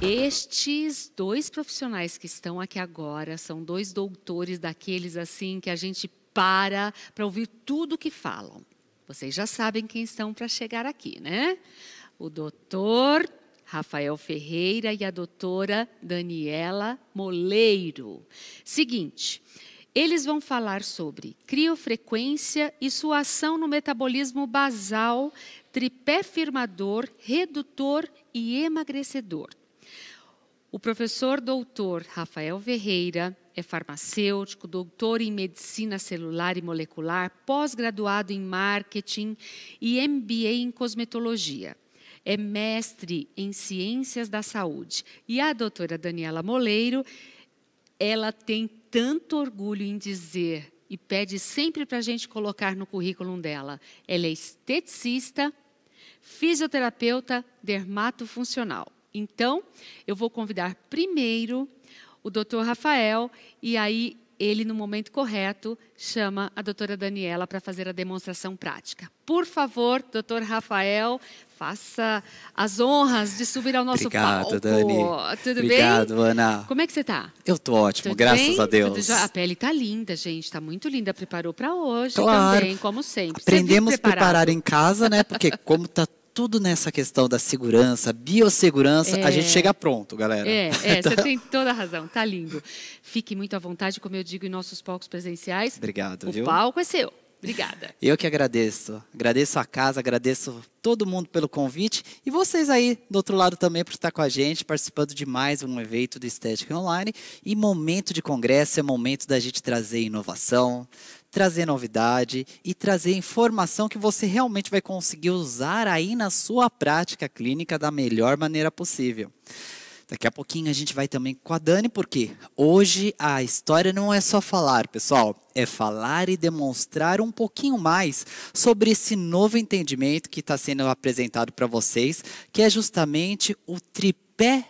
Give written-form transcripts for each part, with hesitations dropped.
Estes dois profissionais que estão aqui agora são dois doutores daqueles assim que a gente para ouvir tudo que falam. Vocês já sabem quem estão para chegar aqui, né? O doutor Rafael Ferreira e a doutora Daniela Moleiro. Seguinte, eles vão falar sobre criofrequência e sua ação no metabolismo basal, tripé firmador, redutor e emagrecedor. O professor doutor Rafael Ferreira é farmacêutico, doutor em medicina celular e molecular, pós-graduado em marketing e MBA em cosmetologia. É mestre em ciências da saúde. E a doutora Daniela Moleiro, ela tem tanto orgulho em dizer e pede sempre para a gente colocar no currículo dela. Ela é esteticista, fisioterapeuta, dermatofuncional. Então, eu vou convidar primeiro o doutor Rafael e aí ele, no momento correto, chama a doutora Daniela para fazer a demonstração prática. Por favor, doutor Rafael, faça as honras de subir ao nosso palco. Obrigado, Dani. Tudo Obrigado, bem? Ana. Como é que você está? Eu estou ótimo, Tudo graças bem? a Deus. A pele está linda, gente, está muito linda. Preparou para hoje Claro. também, como sempre. Aprendemos a preparado? preparar em casa, né? Porque como está tudo nessa questão da segurança, biossegurança, a gente chega pronto, galera. Você tem toda a razão, tá lindo. Fique muito à vontade, como eu digo em nossos palcos presenciais. Obrigado, viu? O palco é seu. Obrigada. Eu que agradeço. Agradeço a casa, agradeço todo mundo pelo convite e vocês aí do outro lado também por estar com a gente, participando de mais um evento do Estética Online. E momento de congresso é momento da gente trazer inovação, trazer novidade e trazer informação que você realmente vai conseguir usar aí na sua prática clínica da melhor maneira possível. Daqui a pouquinho a gente vai também com a Dani, porque hoje a história não é só falar, pessoal. É falar e demonstrar um pouquinho mais sobre esse novo entendimento que está sendo apresentado para vocês, que é justamente o tripé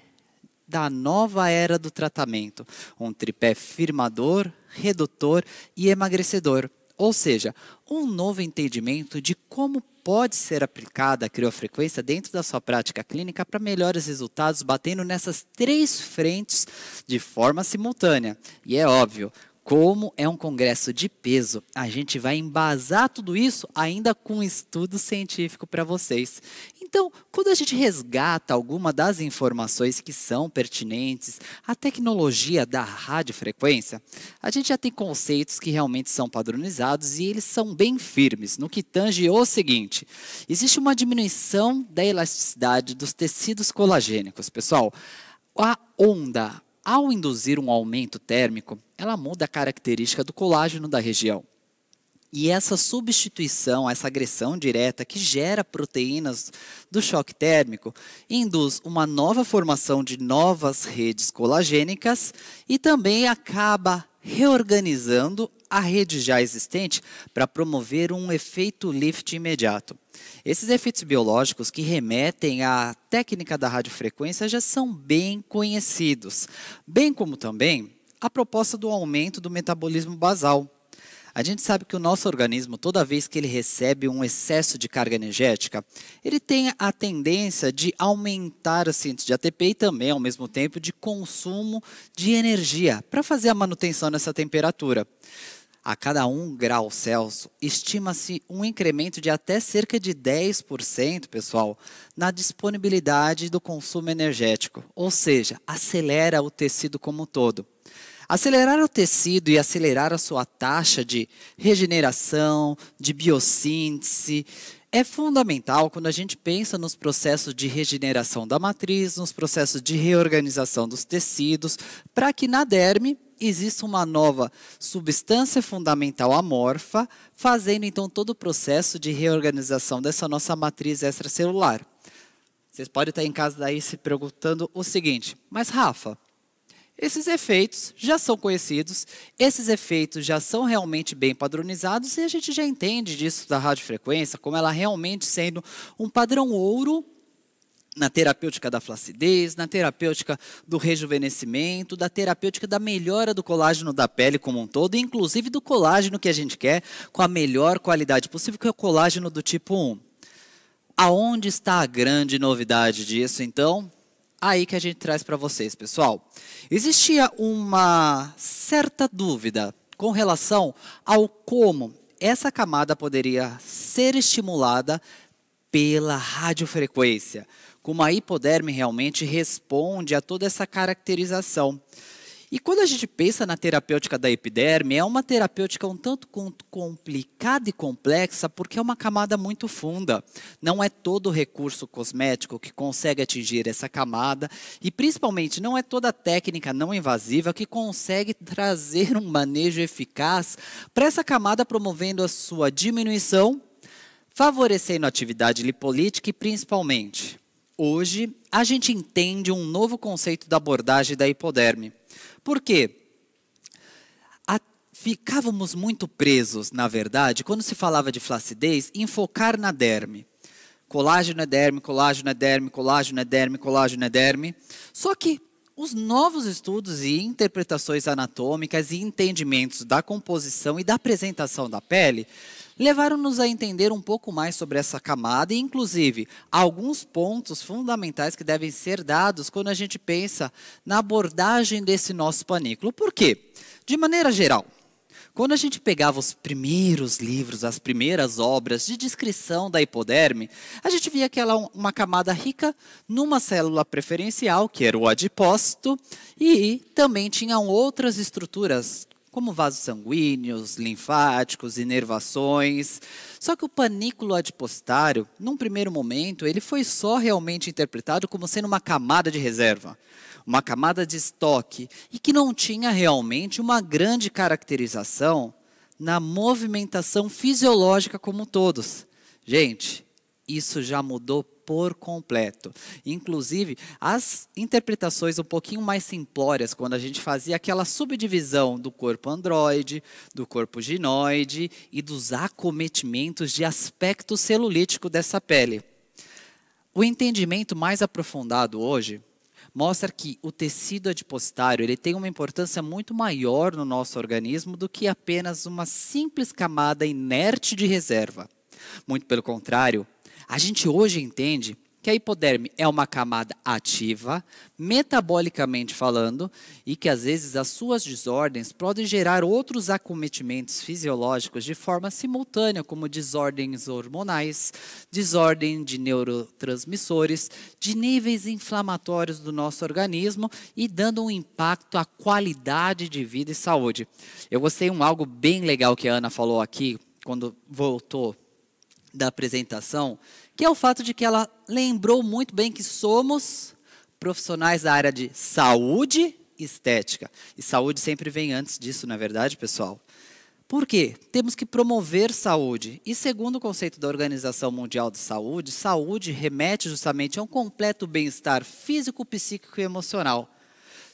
da nova era do tratamento. Um tripé firmador, redutor e emagrecedor. Ou seja, um novo entendimento de como pode ser aplicada a criofrequência dentro da sua prática clínica para melhores resultados, batendo nessas 3 frentes de forma simultânea. E é óbvio, como é um congresso de peso, a gente vai embasar tudo isso ainda com estudo científico para vocês. Então, quando a gente resgata alguma das informações que são pertinentes à tecnologia da radiofrequência, a gente já tem conceitos que realmente são padronizados e eles são bem firmes no que tange o seguinte: existe uma diminuição da elasticidade dos tecidos colagênicos. Pessoal, a onda, ao induzir um aumento térmico, ela muda a característica do colágeno da região. E essa substituição, essa agressão direta que gera proteínas do choque térmico, induz uma nova formação de novas redes colagênicas e também acaba reorganizando a rede já existente para promover um efeito lift imediato. Esses efeitos biológicos que remetem à técnica da radiofrequência já são bem conhecidos, bem como também a proposta do aumento do metabolismo basal. A gente sabe que o nosso organismo, toda vez que ele recebe um excesso de carga energética, ele tem a tendência de aumentar a síntese de ATP e também, ao mesmo tempo, de consumo de energia para fazer a manutenção nessa temperatura. A cada 1 grau Celsius, estima-se um incremento de até cerca de 10%, pessoal, na disponibilidade do consumo energético, ou seja, acelera o tecido como um todo. Acelerar o tecido e acelerar a sua taxa de regeneração, de biossíntese, é fundamental quando a gente pensa nos processos de regeneração da matriz, nos processos de reorganização dos tecidos, para que na derme exista uma nova substância fundamental amorfa, fazendo então todo o processo de reorganização dessa nossa matriz extracelular. Vocês podem estar em casa daí se perguntando o seguinte: mas Rafa, esses efeitos já são conhecidos, esses efeitos já são realmente bem padronizados e a gente já entende disso da radiofrequência, como ela realmente sendo um padrão ouro na terapêutica da flacidez, na terapêutica do rejuvenescimento, da terapêutica da melhora do colágeno da pele como um todo, e inclusive do colágeno que a gente quer com a melhor qualidade possível, que é o colágeno do tipo 1. Aonde está a grande novidade disso, então? Aí que a gente traz para vocês, pessoal. Existia uma certa dúvida com relação ao como essa camada poderia ser estimulada pela radiofrequência, como a hipoderme realmente responde a toda essa caracterização. E quando a gente pensa na terapêutica da epiderme, é uma terapêutica um tanto complicada e complexa, porque é uma camada muito funda. Não é todo recurso cosmético que consegue atingir essa camada, e principalmente não é toda técnica não invasiva que consegue trazer um manejo eficaz para essa camada, promovendo a sua diminuição, favorecendo a atividade lipolítica e principalmente, hoje, a gente entende um novo conceito da abordagem da hipoderme. Por quê? Ficávamos muito presos, na verdade, quando se falava de flacidez, em focar na derme. Colágeno é derme, colágeno é derme, colágeno é derme, colágeno é derme. Só que os novos estudos e interpretações anatômicas e entendimentos da composição e da apresentação da pele levaram-nos a entender um pouco mais sobre essa camada e, inclusive, alguns pontos fundamentais que devem ser dados quando a gente pensa na abordagem desse nosso panículo. Por quê? De maneira geral, quando a gente pegava os primeiros livros, as primeiras obras de descrição da hipoderme, a gente via que ela é uma camada rica numa célula preferencial, que era o adipócito, e também tinham outras estruturas, como vasos sanguíneos, linfáticos, inervações. Só que o panículo adipositário, num primeiro momento, ele foi só realmente interpretado como sendo uma camada de reserva, uma camada de estoque, e que não tinha realmente uma grande caracterização na movimentação fisiológica como todos. Gente, isso já mudou por completo. Inclusive, as interpretações um pouquinho mais simplórias, quando a gente fazia aquela subdivisão do corpo androide, do corpo ginoide e dos acometimentos de aspecto celulítico dessa pele. O entendimento mais aprofundado hoje mostra que o tecido adipositário ele tem uma importância muito maior no nosso organismo do que apenas uma simples camada inerte de reserva. Muito pelo contrário, a gente hoje entende que a hipoderme é uma camada ativa, metabolicamente falando, e que às vezes as suas desordens podem gerar outros acometimentos fisiológicos de forma simultânea, como desordens hormonais, desordem de neurotransmissores, de níveis inflamatórios do nosso organismo e dando um impacto à qualidade de vida e saúde. Eu gostei de algo bem legal que a Ana falou aqui, quando voltou da apresentação, que é o fato de que ela lembrou muito bem que somos profissionais da área de saúde e estética. E saúde sempre vem antes disso, não é verdade, pessoal? Por quê? Temos que promover saúde. E segundo o conceito da Organização Mundial de Saúde, saúde remete justamente a um completo bem-estar físico, psíquico e emocional.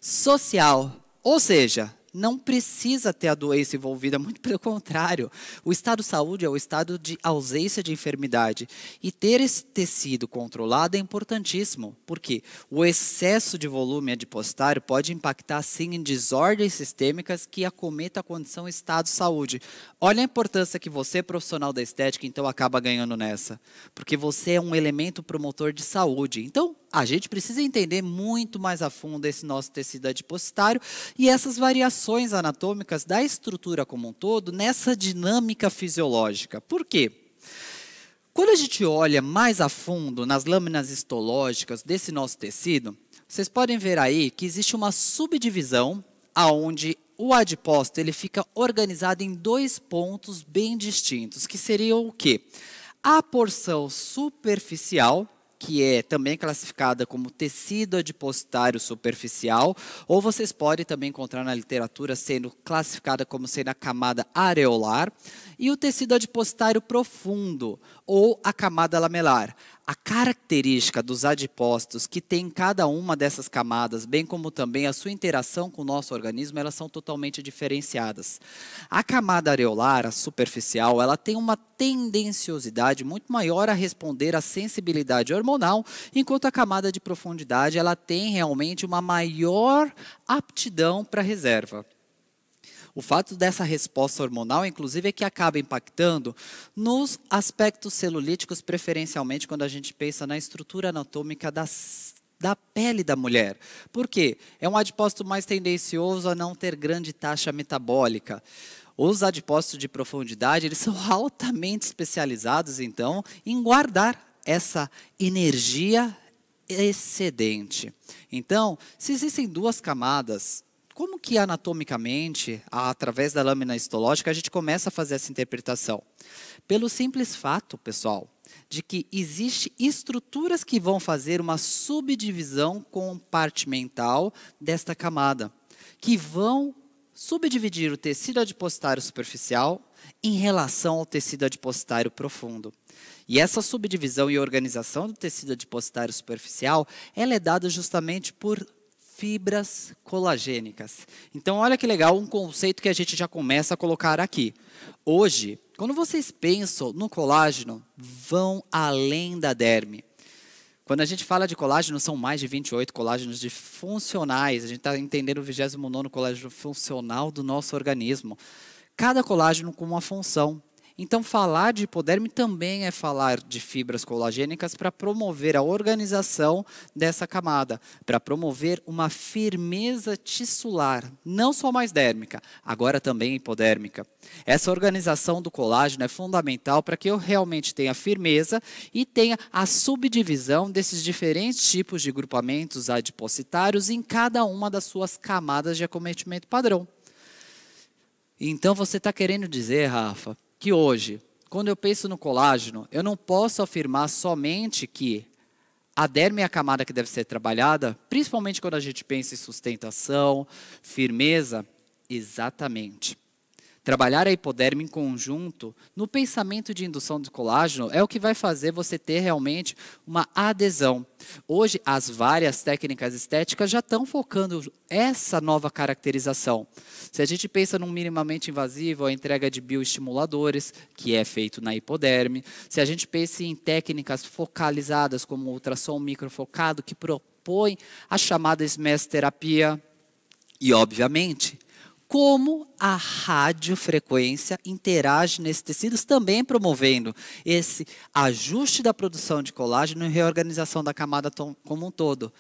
Social, ou seja, não precisa ter a doença envolvida, muito pelo contrário. O estado de saúde é o estado de ausência de enfermidade. E ter esse tecido controlado é importantíssimo, porque o excesso de volume adipositário pode impactar, sim, em desordens sistêmicas que acometam a condição estado de saúde. Olha a importância que você, profissional da estética, então acaba ganhando nessa. Porque você é um elemento promotor de saúde. Então, a gente precisa entender muito mais a fundo esse nosso tecido adipositário e essas variações anatômicas da estrutura como um todo nessa dinâmica fisiológica. Por quê? Quando a gente olha mais a fundo nas lâminas histológicas desse nosso tecido, vocês podem ver aí que existe uma subdivisão aonde o adipócito ele fica organizado em dois pontos bem distintos, que seriam o quê? A porção superficial, que é também classificada como tecido adipositário superficial, ou vocês podem também encontrar na literatura sendo classificada como sendo a camada areolar, e o tecido adipositário profundo, ou a camada lamelar. A característica dos adipócitos que tem cada uma dessas camadas, bem como também a sua interação com o nosso organismo, elas são totalmente diferenciadas. A camada areolar, a superficial, ela tem uma tendenciosidade muito maior a responder à sensibilidade hormonal, enquanto a camada de profundidade, ela tem realmente uma maior aptidão para reserva. O fato dessa resposta hormonal, inclusive, é que acaba impactando nos aspectos celulíticos, preferencialmente quando a gente pensa na estrutura anatômica da pele da mulher. Por quê? É um adipócito mais tendencioso a não ter grande taxa metabólica. Os adipócitos de profundidade, eles são altamente especializados, então, em guardar essa energia excedente. Então, se existem duas camadas, como que anatomicamente, através da lâmina histológica, a gente começa a fazer essa interpretação? Pelo simples fato, pessoal, de que existem estruturas que vão fazer uma subdivisão compartimental desta camada, que vão subdividir o tecido adipositário superficial em relação ao tecido adipositário profundo. E essa subdivisão e organização do tecido adipositário superficial, ela é dada justamente por fibras colagênicas. Então, olha que legal, um conceito que a gente já começa a colocar aqui. Hoje, quando vocês pensam no colágeno, vão além da derme. Quando a gente fala de colágeno, são mais de 28 colágenos funcionais. A gente está entendendo o 29º colágeno funcional do nosso organismo. Cada colágeno com uma função. Então, falar de hipoderme também é falar de fibras colagênicas para promover a organização dessa camada, para promover uma firmeza tissular, não só mais dérmica, agora também hipodérmica. Essa organização do colágeno é fundamental para que eu realmente tenha firmeza e tenha a subdivisão desses diferentes tipos de grupamentos adipocitários em cada uma das suas camadas de acometimento padrão. Então, você está querendo dizer, Rafa, que hoje, quando eu penso no colágeno, eu não posso afirmar somente que a derme é a camada que deve ser trabalhada, principalmente quando a gente pensa em sustentação, firmeza, exatamente. Trabalhar a hipoderme em conjunto, no pensamento de indução de colágeno, é o que vai fazer você ter realmente uma adesão. Hoje, as várias técnicas estéticas já estão focando essa nova caracterização. Se a gente pensa num minimamente invasivo, a entrega de bioestimuladores, que é feito na hipoderme. Se a gente pensa em técnicas focalizadas, como o ultrassom microfocado, que propõe a chamada SMES-terapia. E, obviamente, como a radiofrequência interage nesses tecidos, também promovendo esse ajuste da produção de colágeno e reorganização da camada como um todo.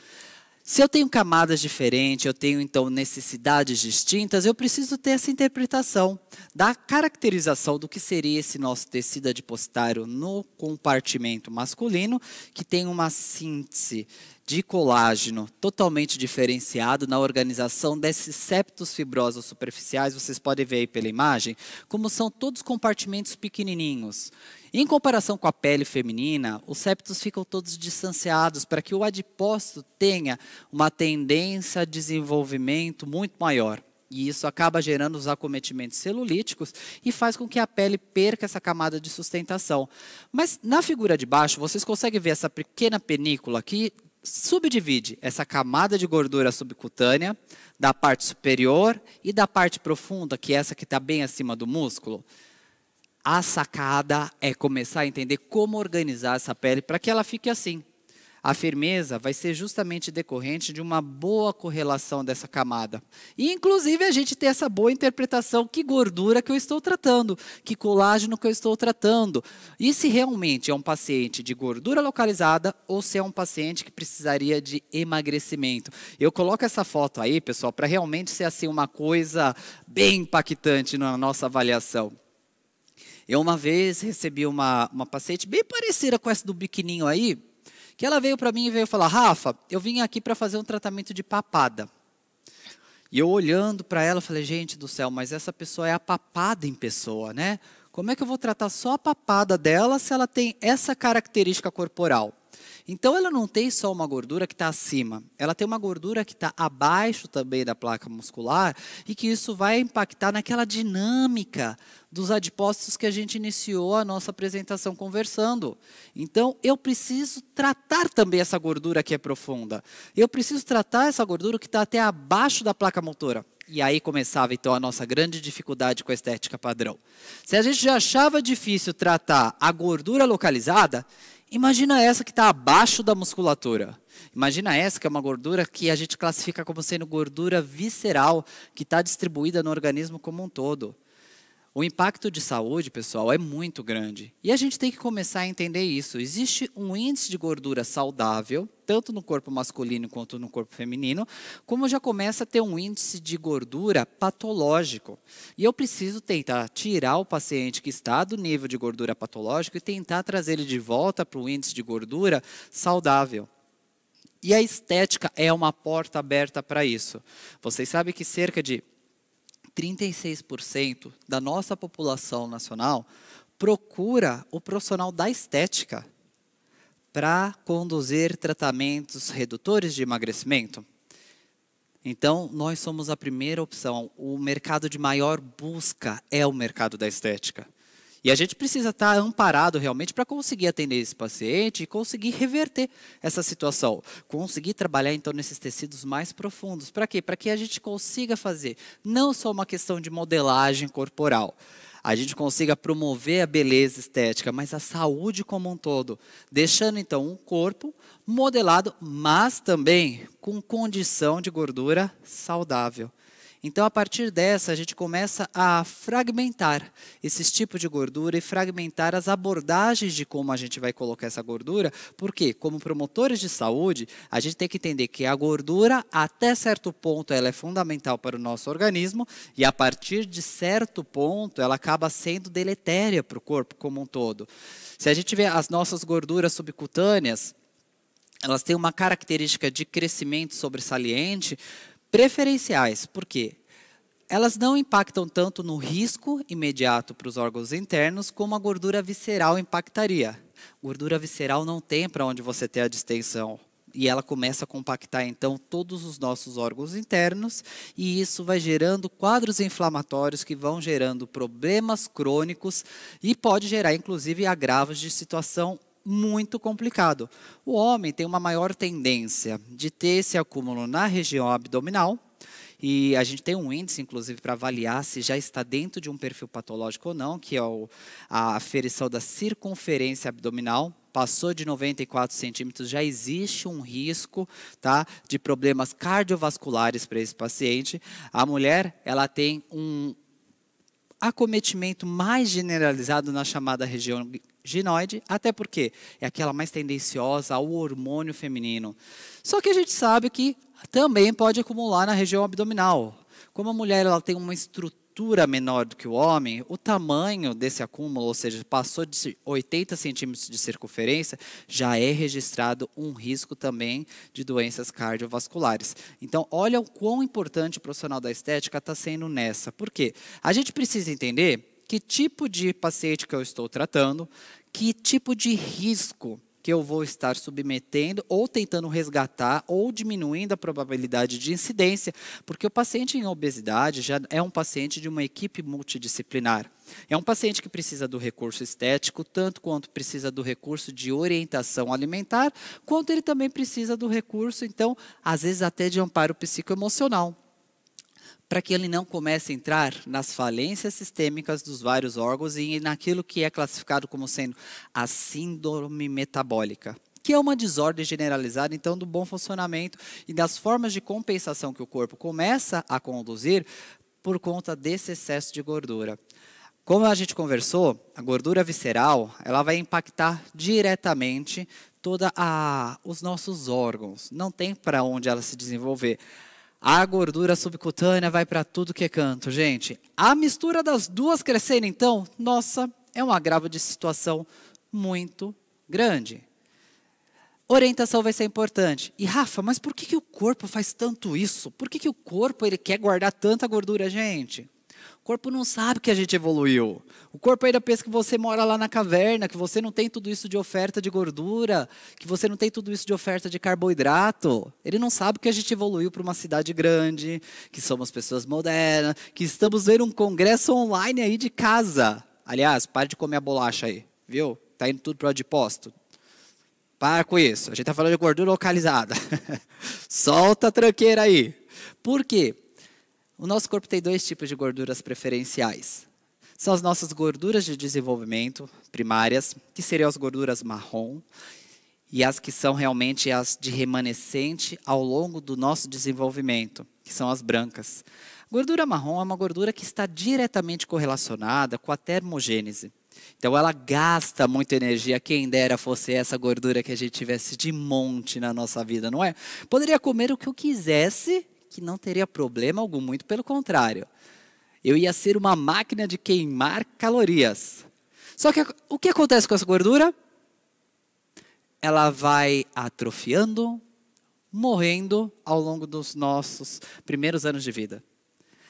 Se eu tenho camadas diferentes, eu tenho então necessidades distintas, eu preciso ter essa interpretação da caracterização do que seria esse nosso tecido adipositário no compartimento masculino, que tem uma síntese de colágeno totalmente diferenciado na organização desses septos fibrosos superficiais. Vocês podem ver aí pela imagem, como são todos compartimentos pequenininhos. Em comparação com a pele feminina, os septos ficam todos distanciados para que o adipócito tenha uma tendência a desenvolvimento muito maior. E isso acaba gerando os acometimentos celulíticos e faz com que a pele perca essa camada de sustentação. Mas na figura de baixo, vocês conseguem ver essa pequena penícula aqui? Subdivide essa camada de gordura subcutânea da parte superior e da parte profunda, que é essa que está bem acima do músculo. A sacada é começar a entender como organizar essa pele para que ela fique assim. A firmeza vai ser justamente decorrente de uma boa correlação dessa camada. E, inclusive, a gente tem essa boa interpretação, que gordura que eu estou tratando, que colágeno que eu estou tratando. E se realmente é um paciente de gordura localizada ou se é um paciente que precisaria de emagrecimento. Eu coloco essa foto aí, pessoal, para realmente ser assim uma coisa bem impactante na nossa avaliação. Eu uma vez recebi uma paciente bem parecida com essa do biquininho aí, que ela veio para mim e veio falar: Rafa, eu vim aqui para fazer um tratamento de papada. E eu olhando para ela, falei: gente do céu, mas essa pessoa é a papada em pessoa, né? Como é que eu vou tratar só a papada dela se ela tem essa característica corporal? Então, ela não tem só uma gordura que está acima, ela tem uma gordura que está abaixo também da placa muscular e que isso vai impactar naquela dinâmica dos adipócitos que a gente iniciou a nossa apresentação conversando. Então, eu preciso tratar também essa gordura que é profunda. Eu preciso tratar essa gordura que está até abaixo da placa motora. E aí começava, então, a nossa grande dificuldade com a estética padrão. Se a gente já achava difícil tratar a gordura localizada, Imagina essa que está abaixo da musculatura. Imagina essa que é uma gordura que a gente classifica como sendo gordura visceral, que está distribuída no organismo como um todo. O impacto de saúde, pessoal, é muito grande. E a gente tem que começar a entender isso. Existe um índice de gordura saudável, tanto no corpo masculino quanto no corpo feminino, como já começa a ter um índice de gordura patológico. E eu preciso tentar tirar o paciente que está do nível de gordura patológico e tentar trazer ele de volta para o índice de gordura saudável. E a estética é uma porta aberta para isso. Vocês sabem que cerca de 36% da nossa população nacional procura o profissional da estética para conduzir tratamentos redutores de emagrecimento. Então, nós somos a primeira opção. O mercado de maior busca é o mercado da estética. E a gente precisa estar amparado realmente para conseguir atender esse paciente e conseguir reverter essa situação. Conseguir trabalhar, então, nesses tecidos mais profundos. Para quê? Para que a gente consiga fazer não só uma questão de modelagem corporal. A gente consiga promover a beleza estética, mas a saúde como um todo. Deixando, então, um corpo modelado, mas também com condição de gordura saudável. Então, a partir dessa, a gente começa a fragmentar esses tipos de gordura e fragmentar as abordagens de como a gente vai colocar essa gordura, porque, como promotores de saúde, a gente tem que entender que a gordura, até certo ponto, ela é fundamental para o nosso organismo, e a partir de certo ponto, ela acaba sendo deletéria para o corpo como um todo. Se a gente vê as nossas gorduras subcutâneas, elas têm uma característica de crescimento sobressalente, preferenciais, porque elas não impactam tanto no risco imediato para os órgãos internos como a gordura visceral impactaria. Gordura visceral não tem para onde você ter a distensão. E ela começa a compactar, então, todos os nossos órgãos internos, e isso vai gerando quadros inflamatórios que vão gerando problemas crônicos e pode gerar, inclusive, agravos de situação muito complicado. O homem tem uma maior tendência de ter esse acúmulo na região abdominal, e a gente tem um índice, inclusive, para avaliar se já está dentro de um perfil patológico ou não, que é a aferição da circunferência abdominal. Passou de 94 centímetros, já existe um risco, tá, de problemas cardiovasculares para esse paciente. A mulher, ela tem um acometimento mais generalizado na chamada região ginoide, até porque é aquela mais tendenciosa ao hormônio feminino. Só que a gente sabe que também pode acumular na região abdominal. Como a mulher ela tem uma estrutura menor do que o homem, o tamanho desse acúmulo, ou seja, passou de 80 centímetros de circunferência, já é registrado um risco também de doenças cardiovasculares. Então, olha o quão importante o profissional da estética está sendo nessa. Por quê? A gente precisa entender que tipo de paciente que eu estou tratando, que tipo de risco que eu vou estar submetendo ou tentando resgatar ou diminuindo a probabilidade de incidência, porque o paciente em obesidade já é um paciente de uma equipe multidisciplinar. É um paciente que precisa do recurso estético, tanto quanto precisa do recurso de orientação alimentar, quanto ele também precisa do recurso, então, às vezes até de amparo psicoemocional, para que ele não comece a entrar nas falências sistêmicas dos vários órgãos e naquilo que é classificado como sendo a síndrome metabólica, que é uma desordem generalizada, então, do bom funcionamento e das formas de compensação que o corpo começa a conduzir por conta desse excesso de gordura. Como a gente conversou, a gordura visceral ela vai impactar diretamente todos os nossos órgãos, não tem para onde ela se desenvolver. A gordura subcutânea vai para tudo que é canto, gente. A mistura das duas crescendo, então, nossa, é um agravo de situação muito grande. Orientação vai ser importante. E Rafa, mas por que o corpo faz tanto isso? Por que o corpo ele quer guardar tanta gordura, gente? O corpo não sabe que a gente evoluiu. O corpo ainda pensa que você mora lá na caverna, que você não tem tudo isso de oferta de gordura, que você não tem tudo isso de oferta de carboidrato. Ele não sabe que a gente evoluiu para uma cidade grande, que somos pessoas modernas, que estamos vendo um congresso online aí de casa. Aliás, pare de comer a bolacha aí, viu? Tá indo tudo para o adipócito. Para com isso. A gente está falando de gordura localizada. Solta a tranqueira aí. Por quê? O nosso corpo tem dois tipos de gorduras preferenciais. são as nossas gorduras de desenvolvimento primárias, que seriam as gorduras marrom, e as que são realmente as de remanescente ao longo do nosso desenvolvimento, que são as brancas. A gordura marrom é uma gordura que está diretamente correlacionada com a termogênese. Então, ela gasta muita energia, quem dera fosse essa gordura que a gente tivesse de monte na nossa vida, não é? Poderia comer o que eu quisesse, que não teria problema algum, muito pelo contrário. Eu ia ser uma máquina de queimar calorias. Só que o que acontece com essa gordura? Ela vai atrofiando, morrendo ao longo dos nossos primeiros anos de vida.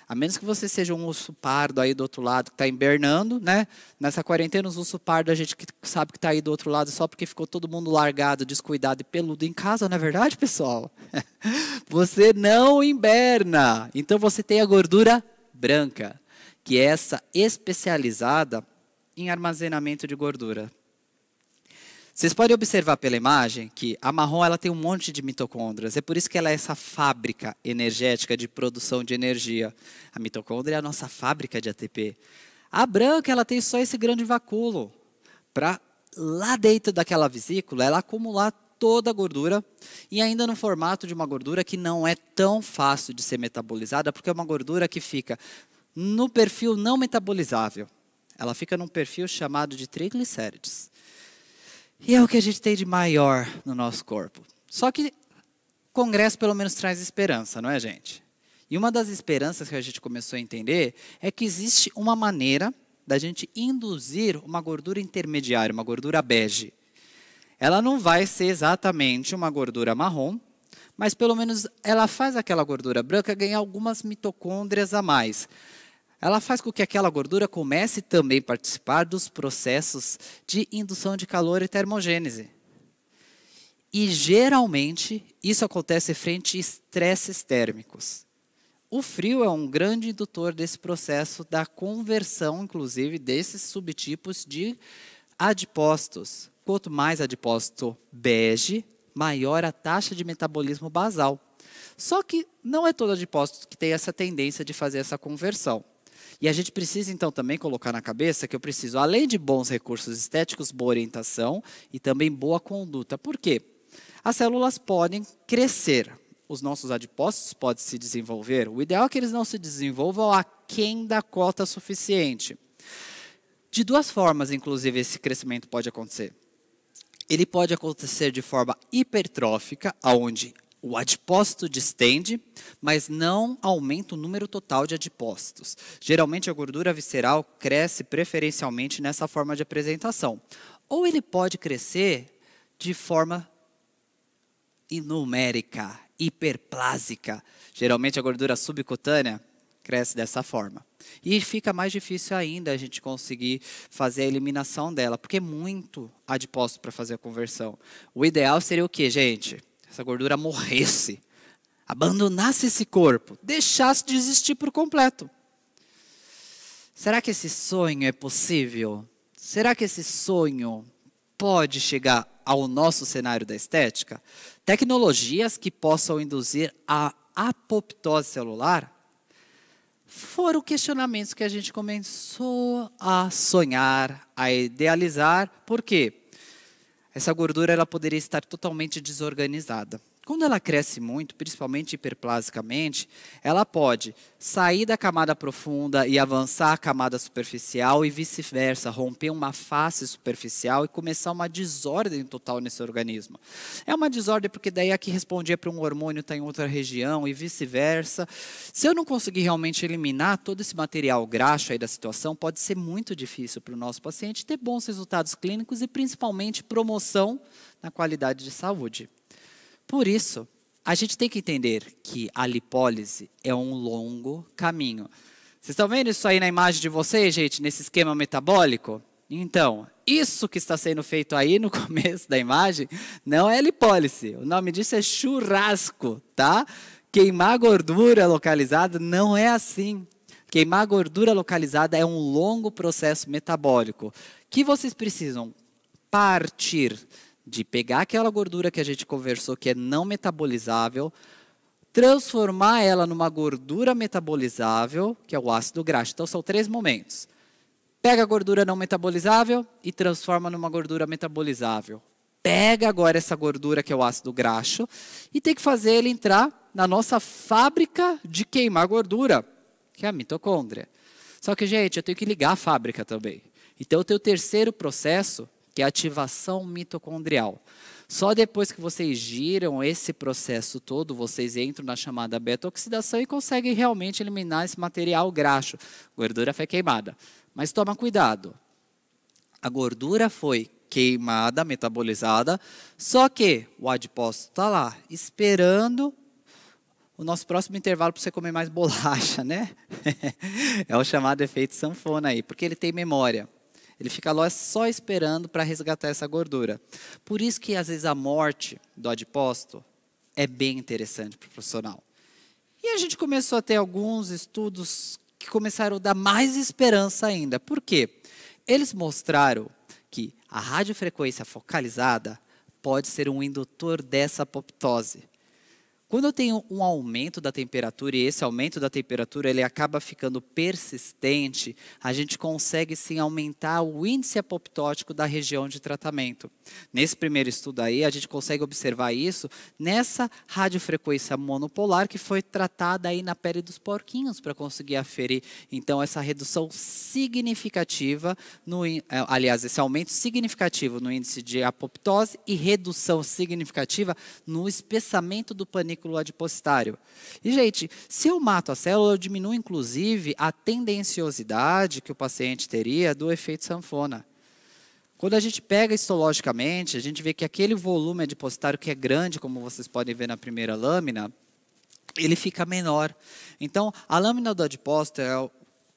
A menos que você seja um urso pardo aí do outro lado que está hibernando, né? Nessa quarentena, os ursos pardos, a gente que sabe que está aí do outro lado só porque ficou todo mundo largado, descuidado e peludo em casa, não é verdade, pessoal? Você não hiberna. Então, você tem a gordura branca, que é essa especializada em armazenamento de gordura. Vocês podem observar pela imagem que a marrom ela tem um monte de mitocôndrias. É por isso que ela é essa fábrica energética de produção de energia. A mitocôndria é a nossa fábrica de ATP. A branca ela tem só esse grande vacúolo para lá dentro daquela vesícula ela acumular toda a gordura e ainda no formato de uma gordura que não é tão fácil de ser metabolizada, porque é uma gordura que fica no perfil não metabolizável. Ela fica num perfil chamado de triglicérides. E é o que a gente tem de maior no nosso corpo. Só que o Congresso pelo menos traz esperança, não é, gente? E uma das esperanças que a gente começou a entender é que existe uma maneira da gente induzir uma gordura intermediária, uma gordura bege. Ela não vai ser exatamente uma gordura marrom, mas pelo menos ela faz aquela gordura branca ganhar algumas mitocôndrias a mais. Ela faz com que aquela gordura comece também a participar dos processos de indução de calor e termogênese. E, geralmente, isso acontece frente a estresses térmicos. O frio é um grande indutor desse processo da conversão, inclusive, desses subtipos de adipócitos. Quanto mais adipócito bege, maior a taxa de metabolismo basal. Só que não é todo adipócito que tem essa tendência de fazer essa conversão. E a gente precisa, então, também colocar na cabeça que eu preciso, além de bons recursos estéticos, boa orientação e também boa conduta. Por quê? As células podem crescer, os nossos adipócitos podem se desenvolver. O ideal é que eles não se desenvolvam aquém da cota suficiente. De duas formas, inclusive, esse crescimento pode acontecer. Ele pode acontecer de forma hipertrófica, onde o adipócito distende, mas não aumenta o número total de adipócitos. Geralmente a gordura visceral cresce preferencialmente nessa forma de apresentação. Ou ele pode crescer de forma inumérica, hiperplásica. Geralmente a gordura subcutânea cresce dessa forma. E fica mais difícil ainda a gente conseguir fazer a eliminação dela, porque é muito adipócito para fazer a conversão. O ideal seria o quê, gente? Essa gordura morresse, abandonasse esse corpo, deixasse de existir por completo. Será que esse sonho é possível? Será que esse sonho pode chegar ao nosso cenário da estética? Tecnologias que possam induzir a apoptose celular foram questionamentos que a gente começou a sonhar, a idealizar. Por quê? Essa gordura ela poderia estar totalmente desorganizada. Quando ela cresce muito, principalmente hiperplasicamente, ela pode sair da camada profunda e avançar a camada superficial e vice-versa, romper uma face superficial e começar uma desordem total nesse organismo. É uma desordem porque daí a que respondia para um hormônio está em outra região e vice-versa. Se eu não conseguir realmente eliminar todo esse material graxo aí da situação, pode ser muito difícil para o nosso paciente ter bons resultados clínicos e principalmente promoção na qualidade de saúde. Por isso, a gente tem que entender que a lipólise é um longo caminho. Vocês estão vendo isso aí na imagem de vocês, gente, nesse esquema metabólico? Então, isso que está sendo feito aí no começo da imagem não é lipólise. O nome disso é churrasco, tá? Queimar gordura localizada não é assim. Queimar gordura localizada é um longo processo metabólico que vocês precisam partir de pegar aquela gordura que a gente conversou que é não metabolizável, transformar ela numa gordura metabolizável, que é o ácido graxo. Então, são 3 momentos. Pega a gordura não metabolizável e transforma numa gordura metabolizável. Pega agora essa gordura, que é o ácido graxo, e tem que fazer ele entrar na nossa fábrica de queimar gordura, que é a mitocôndria. Só que, gente, eu tenho que ligar a fábrica também. Então, eu tenho o terceiro processo, que é a ativação mitocondrial. Só depois que vocês giram esse processo todo, vocês entram na chamada beta-oxidação e conseguem realmente eliminar esse material graxo. Gordura foi queimada. Mas toma cuidado. A gordura foi queimada, metabolizada, só que o adipócito está lá, esperando o nosso próximo intervalo para você comer mais bolacha, né? É o chamado efeito sanfona aí, porque ele tem memória. Ele fica lá só esperando para resgatar essa gordura. Por isso que, às vezes, a morte do adipócito é bem interessante para o profissional. E a gente começou a ter alguns estudos que começaram a dar mais esperança ainda. Por quê? Eles mostraram que a radiofrequência focalizada pode ser um indutor dessa apoptose. Quando eu tenho um aumento da temperatura, e esse aumento da temperatura ele acaba ficando persistente, a gente consegue sim aumentar o índice apoptótico da região de tratamento. Nesse primeiro estudo aí, a gente consegue observar isso nessa radiofrequência monopolar que foi tratada aí na pele dos porquinhos para conseguir aferir, então, essa redução significativa, esse aumento significativo no índice de apoptose e redução significativa no espessamento do panículo adipositário. E, gente, se eu mato a célula, eu diminuo, inclusive, a tendenciosidade que o paciente teria do efeito sanfona. Quando a gente pega histologicamente, a gente vê que aquele volume adipositário que é grande, como vocês podem ver na primeira lâmina, ele fica menor. Então, a lâmina do adipócito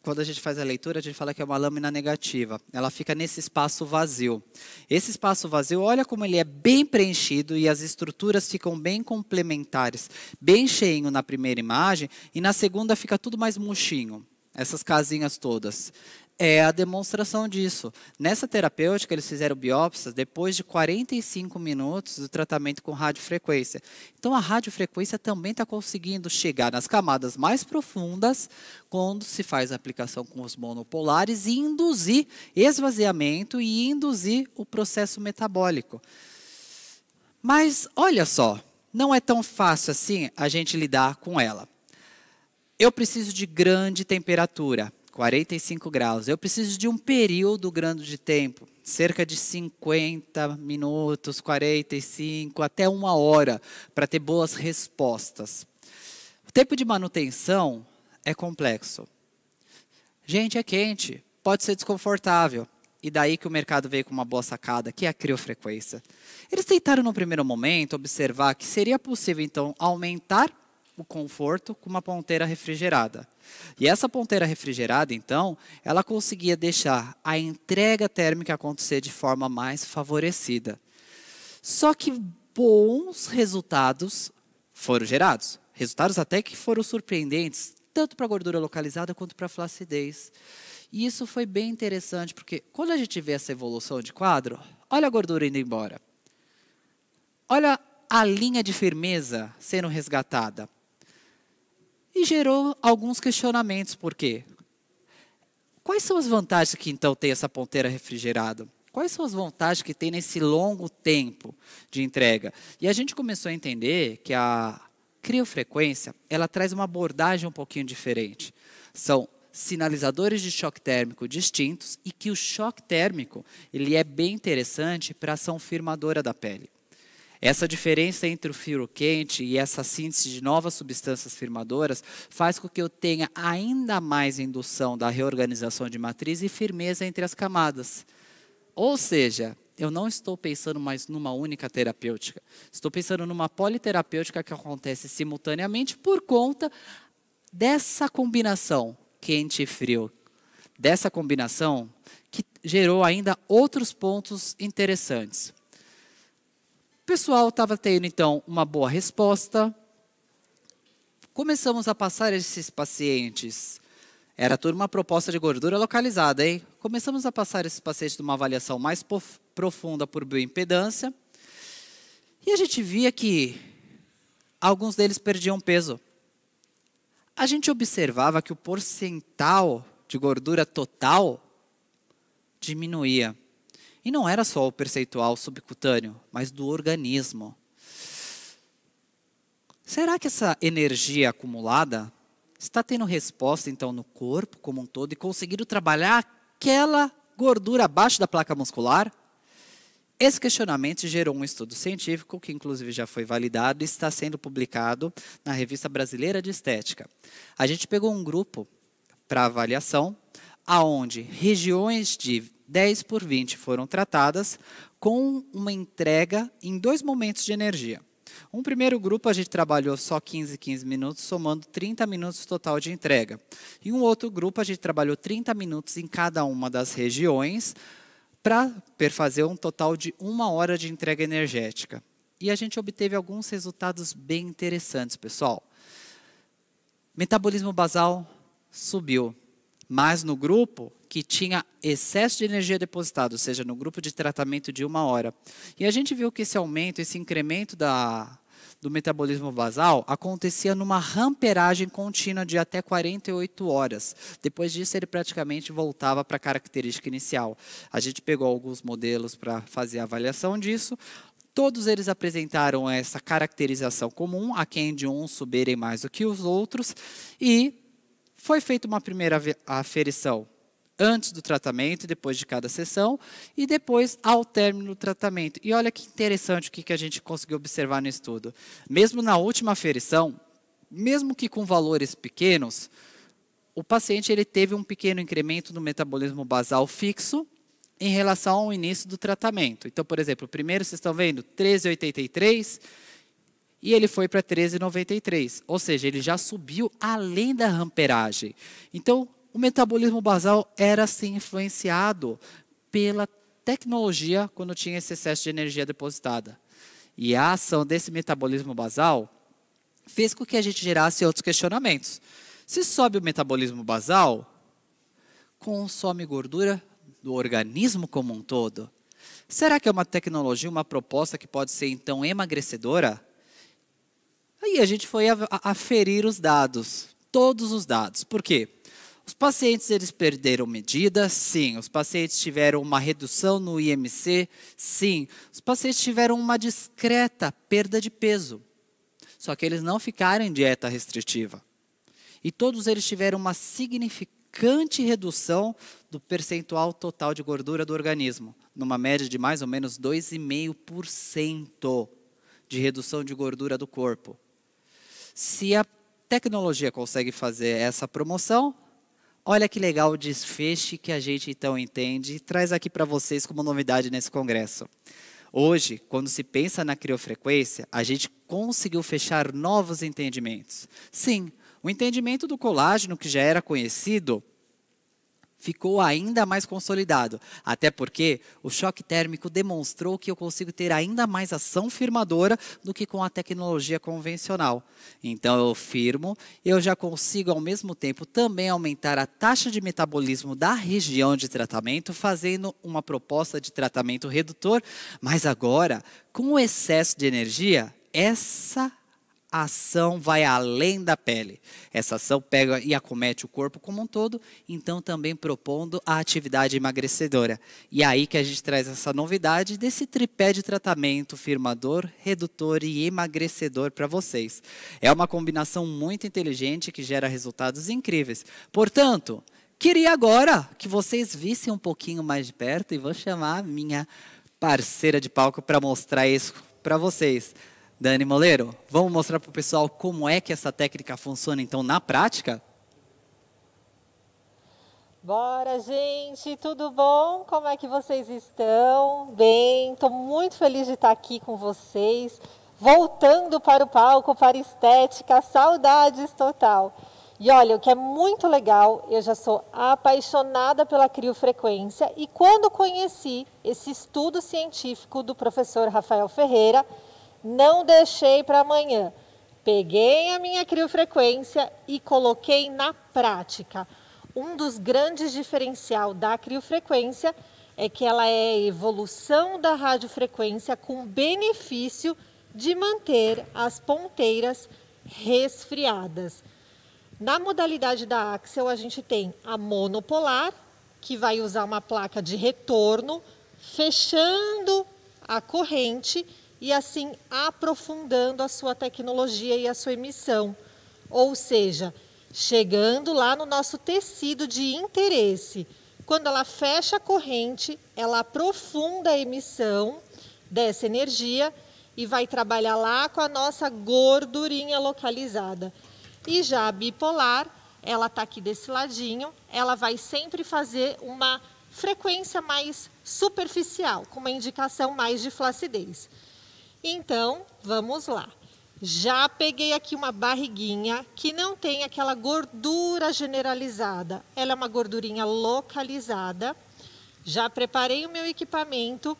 quando a gente faz a leitura, a gente fala que é uma lâmina negativa. Ela fica nesse espaço vazio. Esse espaço vazio, olha como ele é bem preenchido e as estruturas ficam bem complementares. Bem cheinho na primeira imagem e na segunda fica tudo mais murchinho. Essas casinhas todas. É a demonstração disso. Nessa terapêutica, eles fizeram biópsias depois de 45 minutos do tratamento com radiofrequência. Então, a radiofrequência também está conseguindo chegar nas camadas mais profundas quando se faz a aplicação com os monopolares e induzir esvaziamento e induzir o processo metabólico. Mas, olha só, não é tão fácil assim a gente lidar com ela. Eu preciso de grande temperatura. 45 graus. Eu preciso de um período grande de tempo, cerca de 50 minutos, 45, até 1 hora, para ter boas respostas. O tempo de manutenção é complexo. Gente, é quente, pode ser desconfortável. E daí que o mercado veio com uma boa sacada, que é a criofrequência. Eles tentaram, no primeiro momento, observar que seria possível, então, aumentar o conforto com uma ponteira refrigerada. E essa ponteira refrigerada, então, ela conseguia deixar a entrega térmica acontecer de forma mais favorecida. Só que bons resultados foram gerados. Resultados até que foram surpreendentes, tanto para a gordura localizada quanto para a flacidez. E isso foi bem interessante, porque quando a gente vê essa evolução de quadro, olha a gordura indo embora. Olha a linha de firmeza sendo resgatada. E gerou alguns questionamentos, por quê? Quais são as vantagens que então tem essa ponteira refrigerada? Quais são as vantagens que tem nesse longo tempo de entrega? E a gente começou a entender que a criofrequência, ela traz uma abordagem um pouquinho diferente. São sinalizadores de choque térmico distintos e que o choque térmico ele é bem interessante para a ação firmadora da pele. Essa diferença entre o frio quente e essa síntese de novas substâncias firmadoras faz com que eu tenha ainda mais indução da reorganização de matriz e firmeza entre as camadas. Ou seja, eu não estou pensando mais numa única terapêutica. Estou pensando numa politerapêutica que acontece simultaneamente por conta dessa combinação quente e frio. Dessa combinação que gerou ainda outros pontos interessantes. O pessoal estava tendo, então, uma boa resposta. Começamos a passar esses pacientes. Era tudo uma proposta de gordura localizada, hein? Começamos a passar esses pacientes de uma avaliação mais profunda por bioimpedância. E a gente via que alguns deles perdiam peso. A gente observava que o percentual de gordura total diminuía. E não era só o percentual subcutâneo, mas do organismo. Será que essa energia acumulada está tendo resposta, então, no corpo como um todo e conseguindo trabalhar aquela gordura abaixo da placa muscular? Esse questionamento gerou um estudo científico, que inclusive já foi validado e está sendo publicado na Revista Brasileira de Estética. A gente pegou um grupo para avaliação, aonde regiões de 10x20 foram tratadas com uma entrega em 2 momentos de energia. Um primeiro grupo a gente trabalhou só 15 minutos, somando 30 minutos total de entrega. E um outro grupo a gente trabalhou 30 minutos em cada uma das regiões para fazer um total de 1 hora de entrega energética. E a gente obteve alguns resultados bem interessantes, pessoal. Metabolismo basal subiu, mas no grupo que tinha excesso de energia depositada, ou seja, no grupo de tratamento de 1 hora. E a gente viu que esse aumento, esse incremento do metabolismo basal acontecia numa ramperagem contínua de até 48 horas. Depois disso, ele praticamente voltava para a característica inicial. A gente pegou alguns modelos para fazer a avaliação disso. Todos eles apresentaram essa caracterização comum, aquém de uns subirem mais do que os outros, e foi feita uma primeira aferição antes do tratamento e depois de cada sessão, e depois ao término do tratamento. E olha que interessante o que a gente conseguiu observar no estudo. Mesmo na última aferição, mesmo que com valores pequenos, o paciente ele teve um pequeno incremento no metabolismo basal fixo em relação ao início do tratamento. Então, por exemplo, o primeiro, vocês estão vendo, 13,83, e ele foi para 13,93. Ou seja, ele já subiu além da ramperagem. Então, o metabolismo basal era sim influenciado pela tecnologia quando tinha esse excesso de energia depositada. E a ação desse metabolismo basal fez com que a gente gerasse outros questionamentos. Se sobe o metabolismo basal, consome gordura do organismo como um todo? Será que é uma tecnologia, uma proposta que pode ser então emagrecedora? Aí a gente foi aferir os dados, todos os dados. Por quê? Os pacientes eles perderam medida? Sim. Os pacientes tiveram uma redução no IMC? Sim. Os pacientes tiveram uma discreta perda de peso. Só que eles não ficaram em dieta restritiva. E todos eles tiveram uma significante redução do percentual total de gordura do organismo, numa média de mais ou menos 2,5% de redução de gordura do corpo. Se a tecnologia consegue fazer essa promoção, olha que legal o desfecho que a gente então entende e traz aqui para vocês como novidade nesse congresso. Hoje, quando se pensa na criofrequência, a gente conseguiu fechar novos entendimentos. Sim, o entendimento do colágeno, que já era conhecido, ficou ainda mais consolidado. Até porque o choque térmico demonstrou que eu consigo ter ainda mais ação firmadora do que com a tecnologia convencional. Então eu firmo, eu já consigo ao mesmo tempo também aumentar a taxa de metabolismo da região de tratamento, fazendo uma proposta de tratamento redutor, mas agora, com o excesso de energia, essa ação vai além da pele. Essa ação pega e acomete o corpo como um todo, então também propondo a atividade emagrecedora. E aí que a gente traz essa novidade desse tripé de tratamento firmador, redutor e emagrecedor para vocês. É uma combinação muito inteligente que gera resultados incríveis. Portanto, queria agora que vocês vissem um pouquinho mais de perto e vou chamar a minha parceira de palco para mostrar isso para vocês. Dani Moleiro, vamos mostrar para o pessoal como é que essa técnica funciona, então, na prática? Bora, gente! Tudo bom? Como é que vocês estão? Bem, estou muito feliz de estar aqui com vocês, voltando para o palco, para estética, saudades total. E olha, o que é muito legal, eu já sou apaixonada pela criofrequência e quando conheci esse estudo científico do professor Rafael Ferreira, não deixei para amanhã. Peguei a minha criofrequência e coloquei na prática. Um dos grandes diferenciais da criofrequência é que ela é a evolução da radiofrequência com benefício de manter as ponteiras resfriadas. Na modalidade da Axel, a gente tem a monopolar, que vai usar uma placa de retorno, fechando a corrente e assim aprofundando a sua tecnologia e a sua emissão. Ou seja, chegando lá no nosso tecido de interesse. Quando ela fecha a corrente, ela aprofunda a emissão dessa energia e vai trabalhar lá com a nossa gordurinha localizada. E já a bipolar, ela está aqui desse ladinho, ela vai sempre fazer uma frequência mais superficial, com uma indicação mais de flacidez. Então, vamos lá. Já peguei aqui uma barriguinha que não tem aquela gordura generalizada. Ela é uma gordurinha localizada. Já preparei o meu equipamento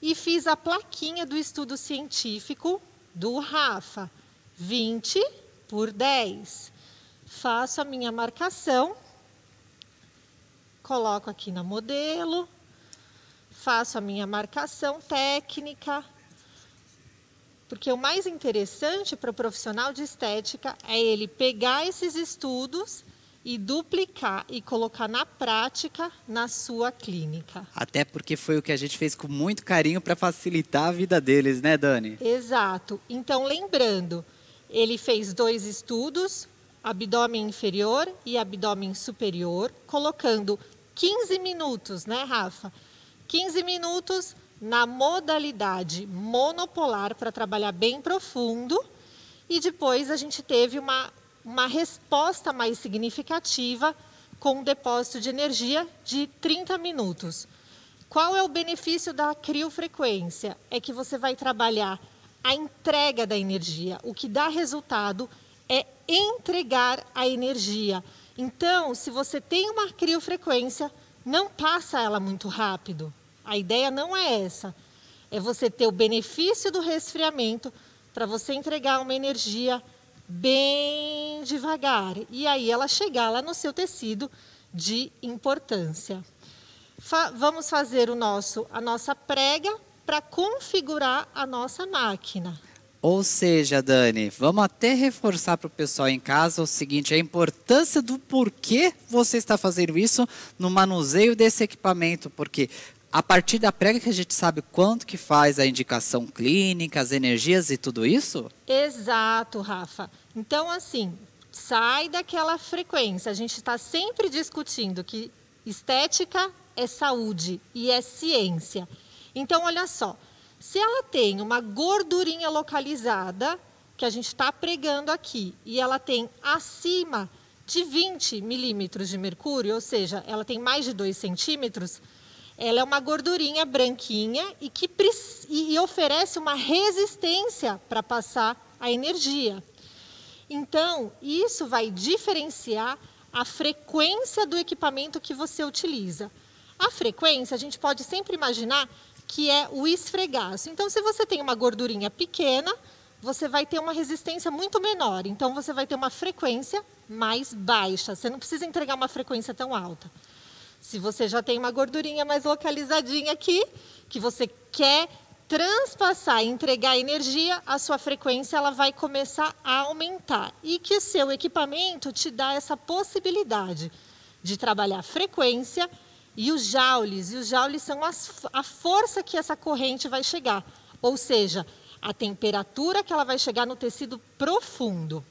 e fiz a plaquinha do estudo científico do Rafa. 20 por 10. Faço a minha marcação. Coloco aqui na modelo. Faço a minha marcação técnica. Porque o mais interessante para o profissional de estética é ele pegar esses estudos e duplicar e colocar na prática na sua clínica. Até porque foi o que a gente fez com muito carinho para facilitar a vida deles, né, Dani? Exato. Então, lembrando, ele fez 2 estudos, abdômen inferior e abdômen superior, colocando 15 minutos, né, Rafa? 15 minutos na modalidade monopolar para trabalhar bem profundo e depois a gente teve uma resposta mais significativa com um depósito de energia de 30 minutos. Qual é o benefício da criofrequência? É que você vai trabalhar a entrega da energia. O que dá resultado é entregar a energia. Então, se você tem uma criofrequência, não passa ela muito rápido. A ideia não é essa. É você ter o benefício do resfriamento para você entregar uma energia bem devagar. E aí ela chegar lá no seu tecido de importância. Vamos fazer a nossa prega para configurar a nossa máquina. Ou seja, Dani, vamos até reforçar para o pessoal em casa o seguinte, a importância do porquê você está fazendo isso no manuseio desse equipamento, porque a partir da prega que a gente sabe quanto que faz a indicação clínica, as energias e tudo isso? Exato, Rafa. Então, assim, sai daquela frequência. A gente está sempre discutindo que estética é saúde e é ciência. Então, olha só, se ela tem uma gordurinha localizada, que a gente está pregando aqui, e ela tem acima de 20 milímetros de mercúrio, ou seja, ela tem mais de 2 centímetros, ela é uma gordurinha branquinha e oferece uma resistência para passar a energia. Então, isso vai diferenciar a frequência do equipamento que você utiliza. A frequência, a gente pode sempre imaginar que é o esfregaço. Então, se você tem uma gordurinha pequena, você vai ter uma resistência muito menor. Então, você vai ter uma frequência mais baixa. Você não precisa entregar uma frequência tão alta. Se você já tem uma gordurinha mais localizadinha aqui, que você quer transpassar e entregar energia, a sua frequência ela vai começar a aumentar. E que o seu equipamento te dá essa possibilidade de trabalhar frequência e os joules. E os joules são a força que essa corrente vai chegar. Ou seja, a temperatura que ela vai chegar no tecido profundo.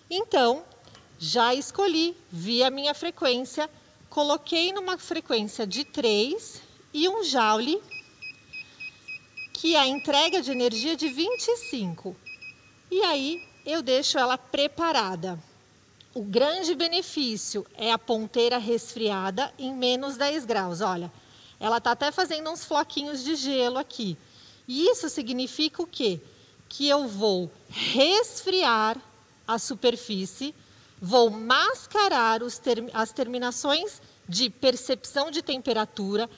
Então, já escolhi, vi a minha frequência, coloquei numa frequência de 3 e um joule, que é a entrega de energia de 25. E aí eu deixo ela preparada. O grande benefício é a ponteira resfriada em menos 10 graus. Olha, ela está até fazendo uns floquinhos de gelo aqui. E isso significa o quê? Que eu vou resfriar a superfície, vou mascarar as terminações de percepção de temperatura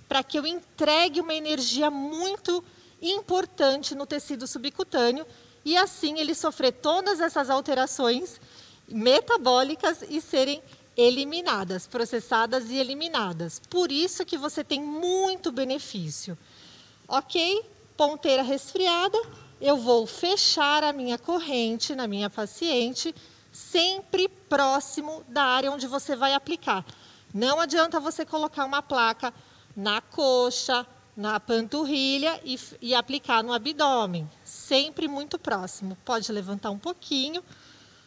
para que eu entregue uma energia muito importante no tecido subcutâneo e assim ele sofrer todas essas alterações metabólicas e serem eliminadas, processadas e eliminadas. Por isso que você tem muito benefício. Ok? Ponteira resfriada, eu vou fechar a minha corrente na minha paciente, sempre próximo da área onde você vai aplicar. Não adianta você colocar uma placa na coxa, na panturrilha e aplicar no abdômen. Sempre muito próximo. Pode levantar um pouquinho.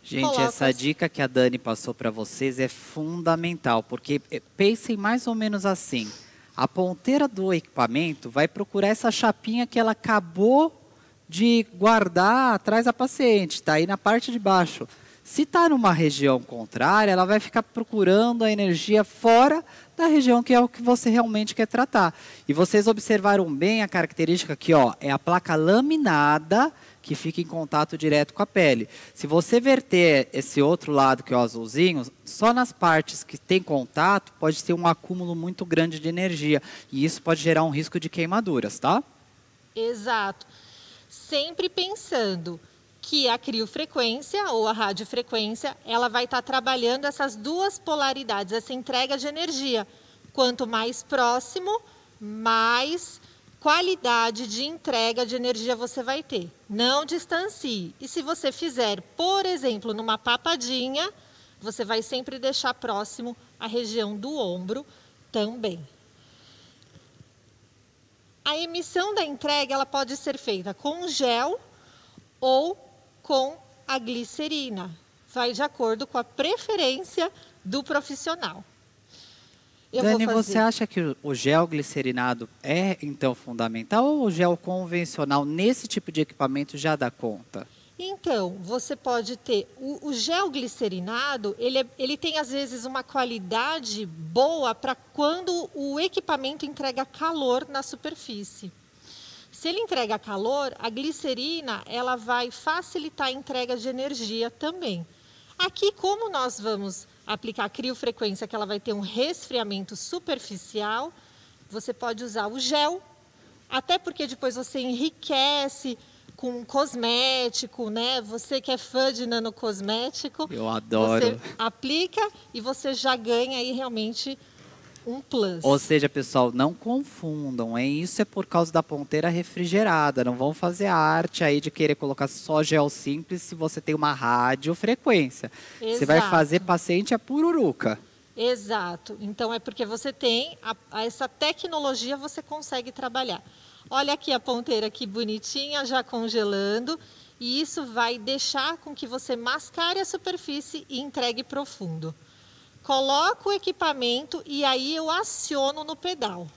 Gente, essa dica que a Dani passou para vocês é fundamental, porque pensem mais ou menos assim. A ponteira do equipamento vai procurar essa chapinha que ela acabou de guardar atrás da paciente, está aí na parte de baixo. Se está numa região contrária, ela vai ficar procurando a energia fora da região que é o que você realmente quer tratar. E vocês observaram bem a característica aqui, ó, é a placa laminada que fica em contato direto com a pele. Se você verter esse outro lado, que é o azulzinho, só nas partes que tem contato, pode ter um acúmulo muito grande de energia. E isso pode gerar um risco de queimaduras, tá? Exato. Sempre pensando que a criofrequência ou a radiofrequência, ela vai estar trabalhando essas duas polaridades, essa entrega de energia. Quanto mais próximo, mais qualidade de entrega de energia você vai ter. Não distancie. E se você fizer, por exemplo, numa papadinha, você vai sempre deixar próximo a região do ombro também. A emissão da entrega, ela pode ser feita com gel ou com a glicerina. Vai de acordo com a preferência do profissional. Dani, você acha que o gel glicerinado é, então, fundamental ou o gel convencional nesse tipo de equipamento já dá conta? Então, você pode ter... O gel glicerinado, ele tem, às vezes, uma qualidade boa para quando o equipamento entrega calor na superfície. Se ele entrega calor, a glicerina ela vai facilitar a entrega de energia também. Aqui, como nós vamos aplicar a criofrequência, que ela vai ter um resfriamento superficial, você pode usar o gel, até porque depois você enriquece com cosmético, né? Você que é fã de nanocosmético, eu adoro. Você aplica e você já ganha aí realmente um plus. Ou seja, pessoal, não confundam, hein? Isso é por causa da ponteira refrigerada. Não vão fazer a arte aí de querer colocar só gel simples se você tem uma radiofrequência. Exato. Você vai fazer paciente a pururuca. Exato. Então é porque você tem essa tecnologia, você consegue trabalhar. Olha aqui a ponteira que bonitinha, já congelando. E isso vai deixar com que você mascare a superfície e entregue profundo. Coloco o equipamento e aí eu aciono no pedal.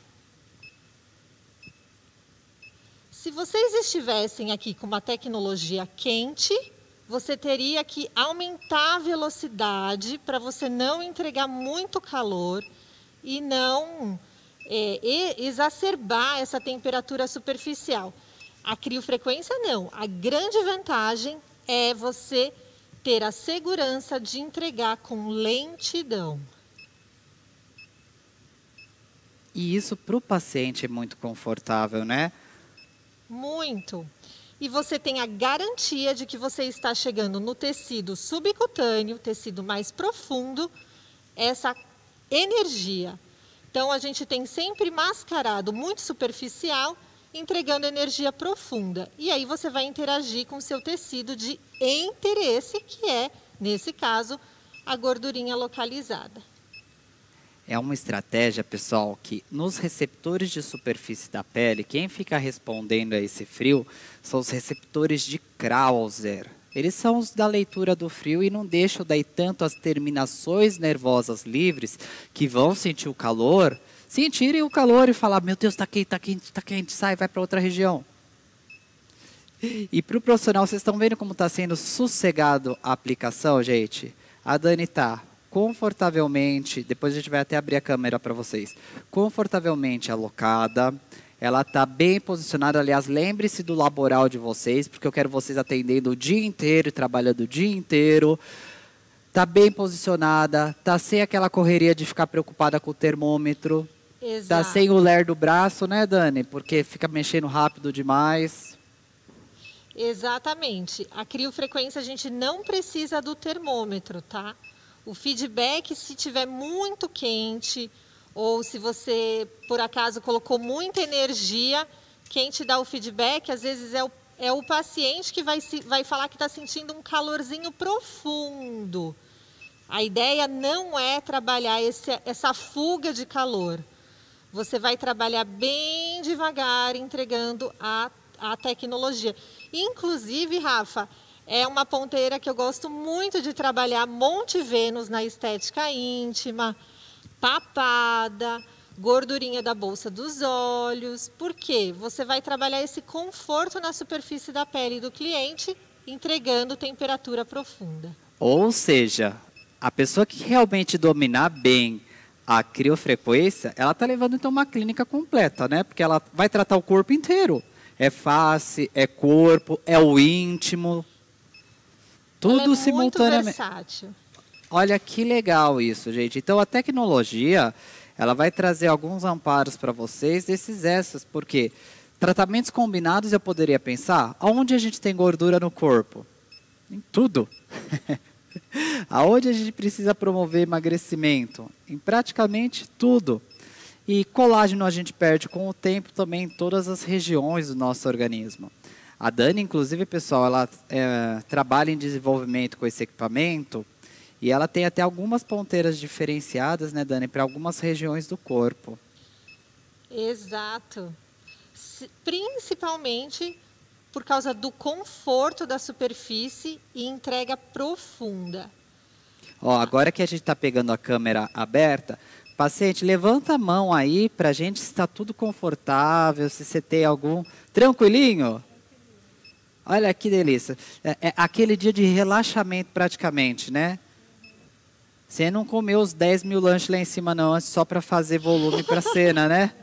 Se vocês estivessem aqui com uma tecnologia quente, você teria que aumentar a velocidade para você não entregar muito calor e não exacerbar essa temperatura superficial. A criofrequência não. A grande vantagem é você ter a segurança de entregar com lentidão. E isso para o paciente é muito confortável, né? Muito. E você tem a garantia de que você está chegando no tecido subcutâneo, tecido mais profundo, essa energia. Então, a gente tem sempre mascarado muito superficial, entregando energia profunda. E aí você vai interagir com o seu tecido de interesse, que é, nesse caso, a gordurinha localizada. É uma estratégia, pessoal, que nos receptores de superfície da pele, quem fica respondendo a esse frio são os receptores de Krauser. Eles são os da leitura do frio e não deixam daí tanto as terminações nervosas livres que vão sentir o calor, sentirem o calor e falar, meu Deus, está quente, está quente, está quente, sai, vai para outra região. E para o profissional, vocês estão vendo como está sendo sossegado a aplicação, gente? A Dani está confortavelmente, depois a gente vai até abrir a câmera para vocês, confortavelmente alocada, ela está bem posicionada, aliás, lembre-se do laboral de vocês, porque eu quero vocês atendendo o dia inteiro e trabalhando o dia inteiro, está bem posicionada, está sem aquela correria de ficar preocupada com o termômetro, está sem o ler do braço, né, Dani? Porque fica mexendo rápido demais. Exatamente. A criofrequência a gente não precisa do termômetro, tá? O feedback, se tiver muito quente, ou se você, por acaso, colocou muita energia, quem te dá o feedback, às vezes, é o paciente que vai falar que está sentindo um calorzinho profundo. A ideia não é trabalhar essa fuga de calor. Você vai trabalhar bem devagar, entregando a tecnologia. Inclusive, Rafa, é uma ponteira que eu gosto muito de trabalhar Monte Vênus na estética íntima, papada, gordurinha da bolsa dos olhos. Por quê? Você vai trabalhar esse conforto na superfície da pele do cliente, entregando temperatura profunda. Ou seja, a pessoa que realmente dominar bem a criofrequência, ela está levando então uma clínica completa, né? Porque ela vai tratar o corpo inteiro. É face, é corpo, é o íntimo. Tudo ela é simultaneamente. Muito versátil. Olha que legal isso, gente. Então a tecnologia, ela vai trazer alguns amparos para vocês desses extras, porque tratamentos combinados eu poderia pensar, aonde a gente tem gordura no corpo? Em tudo. Aonde a gente precisa promover emagrecimento? Em praticamente tudo. E colágeno a gente perde com o tempo também em todas as regiões do nosso organismo. A Dani, inclusive, pessoal, ela trabalha em desenvolvimento com esse equipamento e ela tem até algumas ponteiras diferenciadas, né, Dani, para algumas regiões do corpo. Exato. Principalmente por causa do conforto da superfície e entrega profunda. Ó, agora que a gente está pegando a câmera aberta, paciente, levanta a mão aí para a gente se está tudo confortável, se você tem algum... Tranquilinho? Olha que delícia. É aquele dia de relaxamento praticamente, né? Você não comeu os 10 mil lanches lá em cima não, antes só para fazer volume para a cena, né?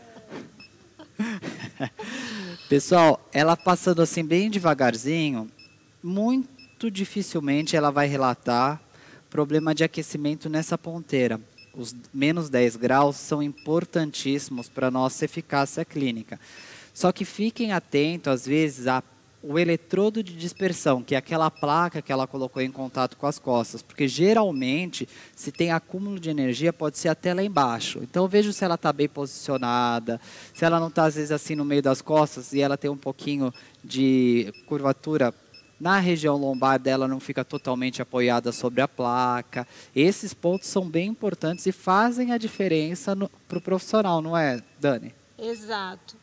Pessoal, ela passando assim bem devagarzinho, muito dificilmente ela vai relatar problema de aquecimento nessa ponteira. Os menos 10 graus são importantíssimos para a nossa eficácia clínica. Só que fiquem atentos, às vezes, o eletrodo de dispersão, que é aquela placa que ela colocou em contato com as costas, porque geralmente, se tem acúmulo de energia, pode ser até lá embaixo. Então, veja se ela está bem posicionada, se ela não está, às vezes, assim no meio das costas e ela tem um pouquinho de curvatura na região lombar dela, não fica totalmente apoiada sobre a placa. Esses pontos são bem importantes e fazem a diferença para o profissional, não é, Dani? Exato.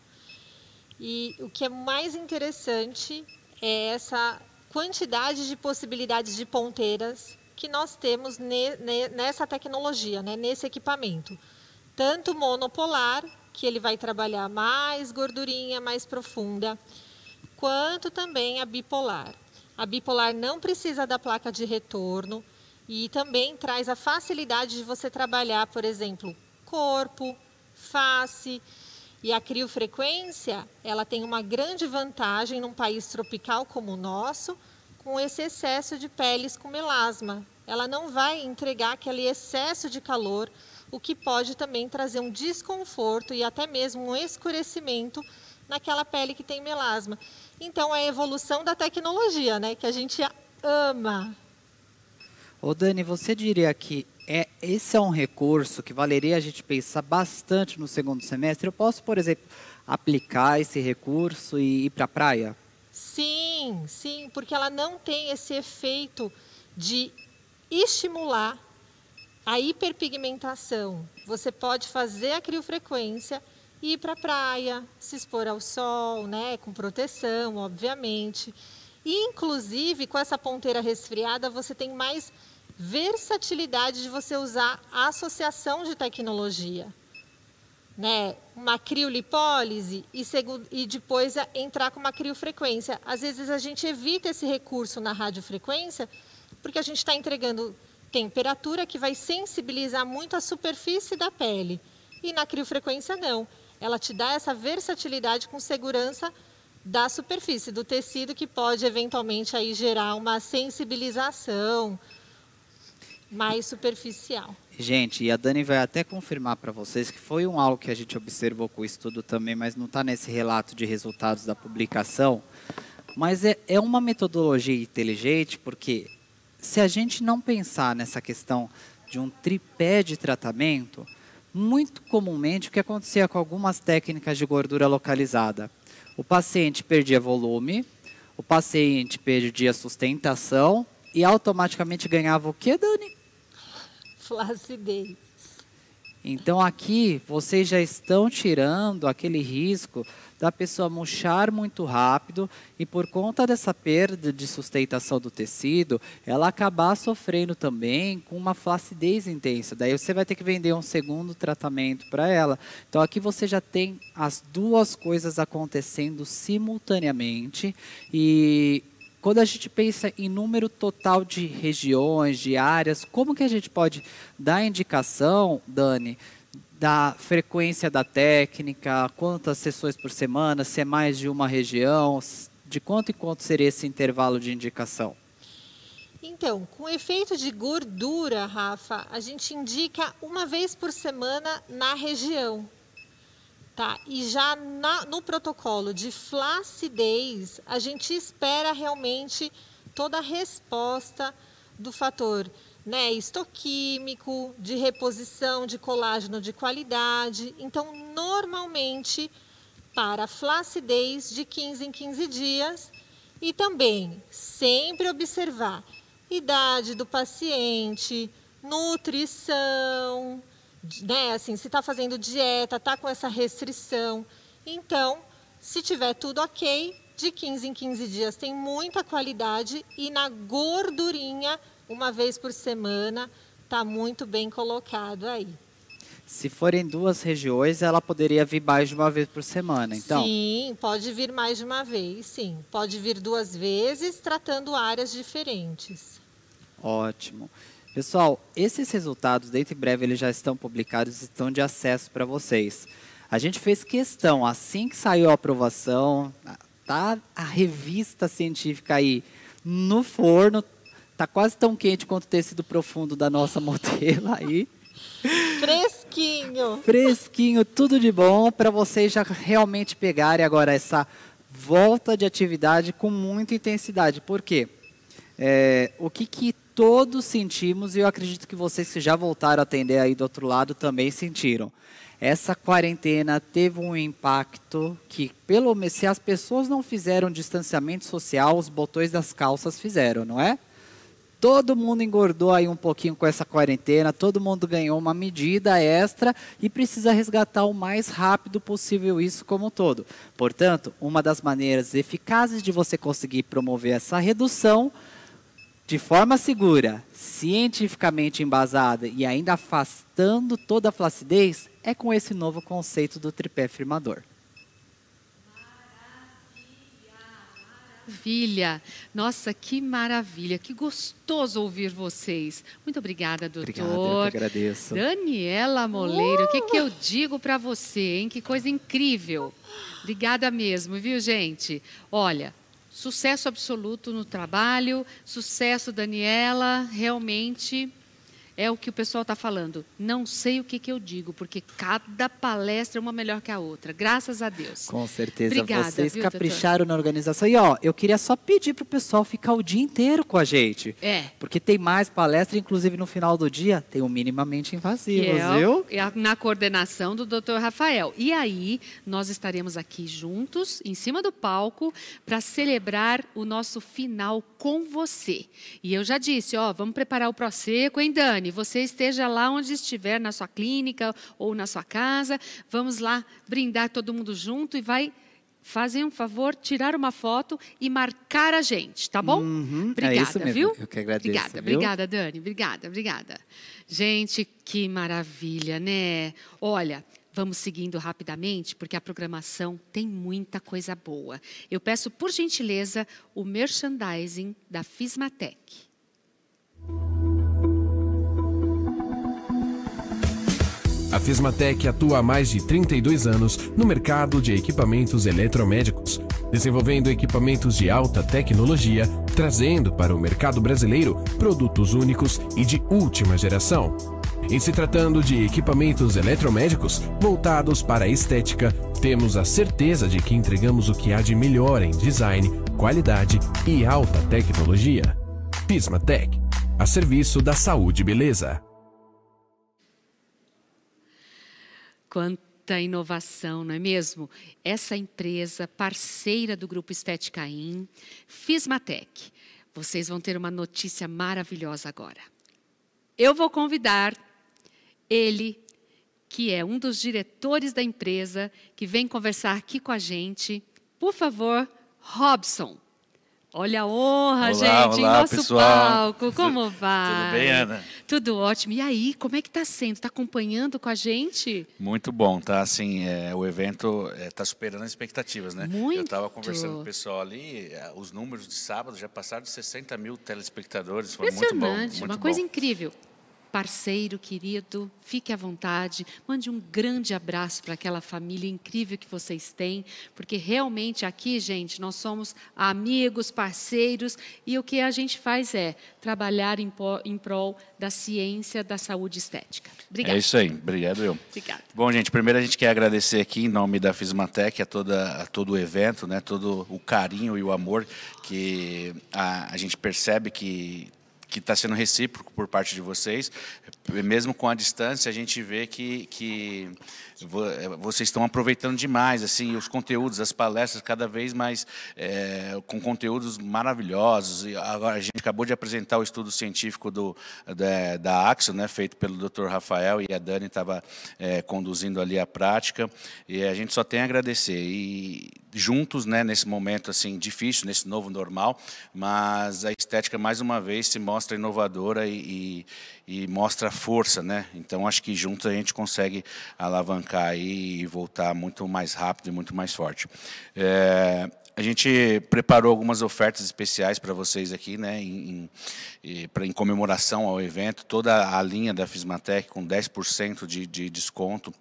E o que é mais interessante é essa quantidade de possibilidades de ponteiras que nós temos nessa tecnologia, né, nesse equipamento. Tanto monopolar, que ele vai trabalhar mais gordurinha, mais profunda, quanto também a bipolar. A bipolar não precisa da placa de retorno e também traz a facilidade de você trabalhar, por exemplo, corpo, face. E a criofrequência, ela tem uma grande vantagem num país tropical como o nosso, com esse excesso de peles com melasma. Ela não vai entregar aquele excesso de calor, o que pode também trazer um desconforto e até mesmo um escurecimento naquela pele que tem melasma. Então, é a evolução da tecnologia, né, que a gente ama. Ô Dani, você diria que esse é um recurso que valeria a gente pensar bastante no segundo semestre? Eu posso, por exemplo, aplicar esse recurso e ir para a praia? Sim, sim, porque ela não tem esse efeito de estimular a hiperpigmentação. Você pode fazer a criofrequência e ir para a praia, se expor ao sol, né, com proteção, obviamente. E, inclusive, com essa ponteira resfriada, você tem mais versatilidade de você usar a associação de tecnologia, né? Uma criolipólise e depois entrar com uma criofrequência. Às vezes a gente evita esse recurso na radiofrequência porque a gente está entregando temperatura que vai sensibilizar muito a superfície da pele. E na criofrequência não. Ela te dá essa versatilidade com segurança da superfície, do tecido, que pode eventualmente aí gerar uma sensibilização mais superficial. Gente, e a Dani vai até confirmar para vocês que foi algo que a gente observou com o estudo também, mas não está nesse relato de resultados da publicação. Mas é uma metodologia inteligente, porque se a gente não pensar nessa questão de um tripé de tratamento, muito comumente o que acontecia com algumas técnicas de gordura localizada, o paciente perdia volume, o paciente perdia sustentação e automaticamente ganhava o quê, Dani? flacidez. Então aqui vocês já estão tirando aquele risco da pessoa murchar muito rápido e por conta dessa perda de sustentação do tecido, ela acabar sofrendo também com uma flacidez intensa. Daí você vai ter que vender um segundo tratamento para ela. Então aqui você já tem as duas coisas acontecendo simultaneamente e quando a gente pensa em número total de regiões, de áreas, como que a gente pode dar indicação, Dani, da frequência da técnica, quantas sessões por semana, se é mais de uma região, de quanto em quanto seria esse intervalo de indicação? Então, com efeito de gordura, Rafa, a gente indica uma vez por semana na região. Tá? E já no protocolo de flacidez, a gente espera realmente toda a resposta do fator, né, histoquímico, de reposição de colágeno de qualidade. Então, normalmente, para flacidez de 15 em 15 dias e também sempre observar idade do paciente, nutrição, né, assim, se está fazendo dieta, está com essa restrição. Então, se tiver tudo ok, de 15 em 15 dias tem muita qualidade e na gordurinha, uma vez por semana, está muito bem colocado aí. Se forem duas regiões, ela poderia vir mais de uma vez por semana, então? Sim, pode vir mais de uma vez, sim. Pode vir 2 vezes, tratando áreas diferentes. Ótimo. Pessoal, esses resultados, dentro em breve, eles já estão publicados e estão de acesso para vocês. A gente fez questão, assim que saiu a aprovação, tá a revista científica aí no forno, tá quase tão quente quanto o tecido profundo da nossa modelo aí. Fresquinho. Fresquinho, tudo de bom para vocês já realmente pegarem agora essa volta de atividade com muita intensidade. Por quê? O que todos sentimos, e eu acredito que vocês que já voltaram a atender aí do outro lado também sentiram. Essa quarentena teve um impacto que, pelo menos, se as pessoas não fizeram distanciamento social, os botões das calças fizeram, não é? Todo mundo engordou aí um pouquinho com essa quarentena, todo mundo ganhou uma medida extra e precisa resgatar o mais rápido possível isso como um todo. Portanto, uma das maneiras eficazes de você conseguir promover essa redução de forma segura, cientificamente embasada e ainda afastando toda a flacidez, é com esse novo conceito do tripé firmador. Maravilha! Nossa, que maravilha! Que gostoso ouvir vocês. Muito obrigada, doutor. Obrigado, eu que agradeço. Daniela Moleiro, o que eu digo para você, hein? Que coisa incrível. Obrigada mesmo, viu, gente? Olha, sucesso absoluto no trabalho, sucesso, Daniela, realmente é o que o pessoal está falando. Não sei o que eu digo, porque cada palestra é uma melhor que a outra, graças a Deus. Com certeza, obrigada, vocês viu, capricharam na organização. E ó, eu queria só pedir para o pessoal ficar o dia inteiro com a gente. Porque tem mais palestra, inclusive no final do dia, tem o Minimamente Invasivos, viu? Na coordenação do Dr. Rafael. E aí, nós estaremos aqui juntos, em cima do palco, para celebrar o nosso final com você. E eu já disse, ó, vamos preparar o Prosecco, hein, Dani? Você esteja lá onde estiver, na sua clínica ou na sua casa. Vamos lá brindar todo mundo junto e vai fazer um favor, tirar uma foto e marcar a gente, tá bom? Obrigada, é isso mesmo. Viu? Eu que agradeço. Obrigada, Dani. Obrigada. Gente, que maravilha, né? Olha, vamos seguindo rapidamente, porque a programação tem muita coisa boa. Eu peço, por gentileza, o merchandising da Fismatec. A Fismatec atua há mais de 32 anos no mercado de equipamentos eletromédicos, desenvolvendo equipamentos de alta tecnologia, trazendo para o mercado brasileiro produtos únicos e de última geração. Em se tratando de equipamentos eletromédicos voltados para a estética, temos a certeza de que entregamos o que há de melhor em design, qualidade e alta tecnologia. Fismatec, a serviço da saúde e beleza. Quanta inovação, não é mesmo? Essa empresa, parceira do Grupo Estética In, Fismatec. Vocês vão ter uma notícia maravilhosa agora. eu vou convidar ele, que é um dos diretores da empresa, que vem conversar aqui com a gente. Por favor, Robson. Olha a honra, Olá, gente, olá, em nosso pessoal. palco. Como vai? Tudo bem, Ana? Tudo ótimo. E aí, como é que está sendo? Está acompanhando com a gente? Muito bom, tá? Assim, o evento está superando as expectativas, né? Muito. Eu estava conversando com o pessoal ali, os números de sábado já passaram de 60 mil telespectadores. Foi muito bom. Impressionante, Muito uma bom. coisa incrível. Parceiro, querido, fique à vontade, mande um grande abraço para aquela família incrível que vocês têm, porque realmente aqui, gente, nós somos amigos, parceiros, e o que a gente faz é trabalhar em prol da ciência da saúde estética. Obrigada. É isso aí, obrigado eu. Obrigada. Bom, gente, primeiro a gente quer agradecer aqui em nome da Fismatec a todo o evento, né? Todo o carinho e o amor que a gente percebe que está sendo recíproco por parte de vocês. Mesmo com a distância, a gente vê que vocês estão aproveitando demais assim, os conteúdos, as palestras, cada vez mais com conteúdos maravilhosos. E agora, a gente acabou de apresentar o estudo científico da Axo, né, feito pelo Dr. Rafael, e a Dani estava conduzindo ali a prática. E a gente só tem a agradecer. E juntos, né, nesse momento assim difícil, nesse novo normal, mas a estética mais uma vez se mostra inovadora e mostra força, né? Então acho que juntos a gente consegue alavancar aí e voltar muito mais rápido e muito mais forte. A gente preparou algumas ofertas especiais para vocês aqui, né, em comemoração ao evento, toda a linha da Fismatec com 10% de desconto.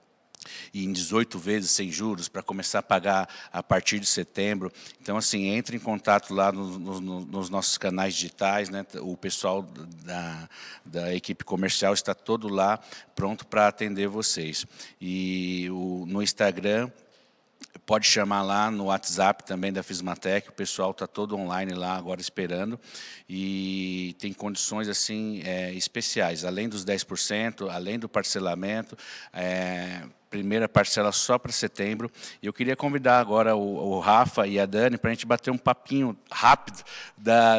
E em 18 vezes sem juros, para começar a pagar a partir de setembro. Então, assim, entre em contato lá nos nossos canais digitais, né? O pessoal da equipe comercial está todo lá, pronto para atender vocês. E no Instagram, pode chamar lá no WhatsApp também da Fismatec, o pessoal está todo online lá agora esperando, e tem condições assim especiais, além dos 10%, além do parcelamento, primeira parcela só para setembro. E eu queria convidar agora o Rafa e a Dani para a gente bater um papinho rápido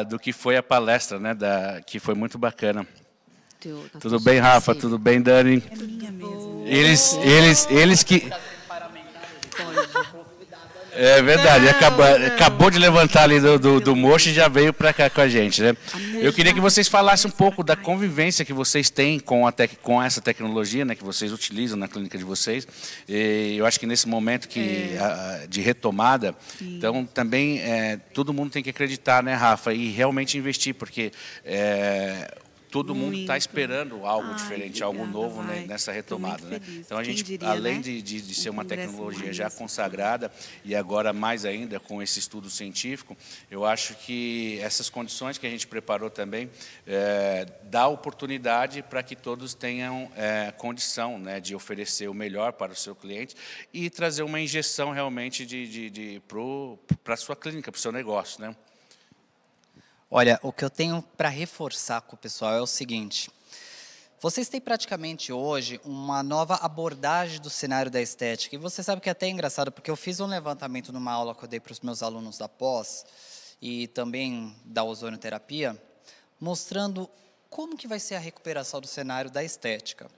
do que foi a palestra, né, que foi muito bacana. Tudo bem, Rafa? Tudo bem, Dani? É minha mesmo. Eles que... É verdade, acabou de levantar ali do mocho e já veio para cá com a gente, né? Eu queria que vocês falassem um pouco da convivência que vocês têm com essa tecnologia, né, que vocês utilizam na clínica de vocês. E eu acho que nesse momento de retomada, então também todo mundo tem que acreditar, né, Rafa, e realmente investir, porque todo mundo está esperando algo diferente, algo novo, né, nessa retomada, né? Então a gente, além de ser uma tecnologia já consagrada e agora mais ainda com esse estudo científico, eu acho que essas condições que a gente preparou também dá oportunidade para que todos tenham condição, né, de oferecer o melhor para o seu cliente e trazer uma injeção realmente para a sua clínica, para o seu negócio, né? Olha, o que eu tenho para reforçar com o pessoal é o seguinte: vocês têm praticamente hoje uma nova abordagem do cenário da estética. E você sabe que é até engraçado, porque eu fiz um levantamento numa aula que eu dei para os meus alunos da pós e também da ozonioterapia, mostrando como que vai ser a recuperação do cenário da estética.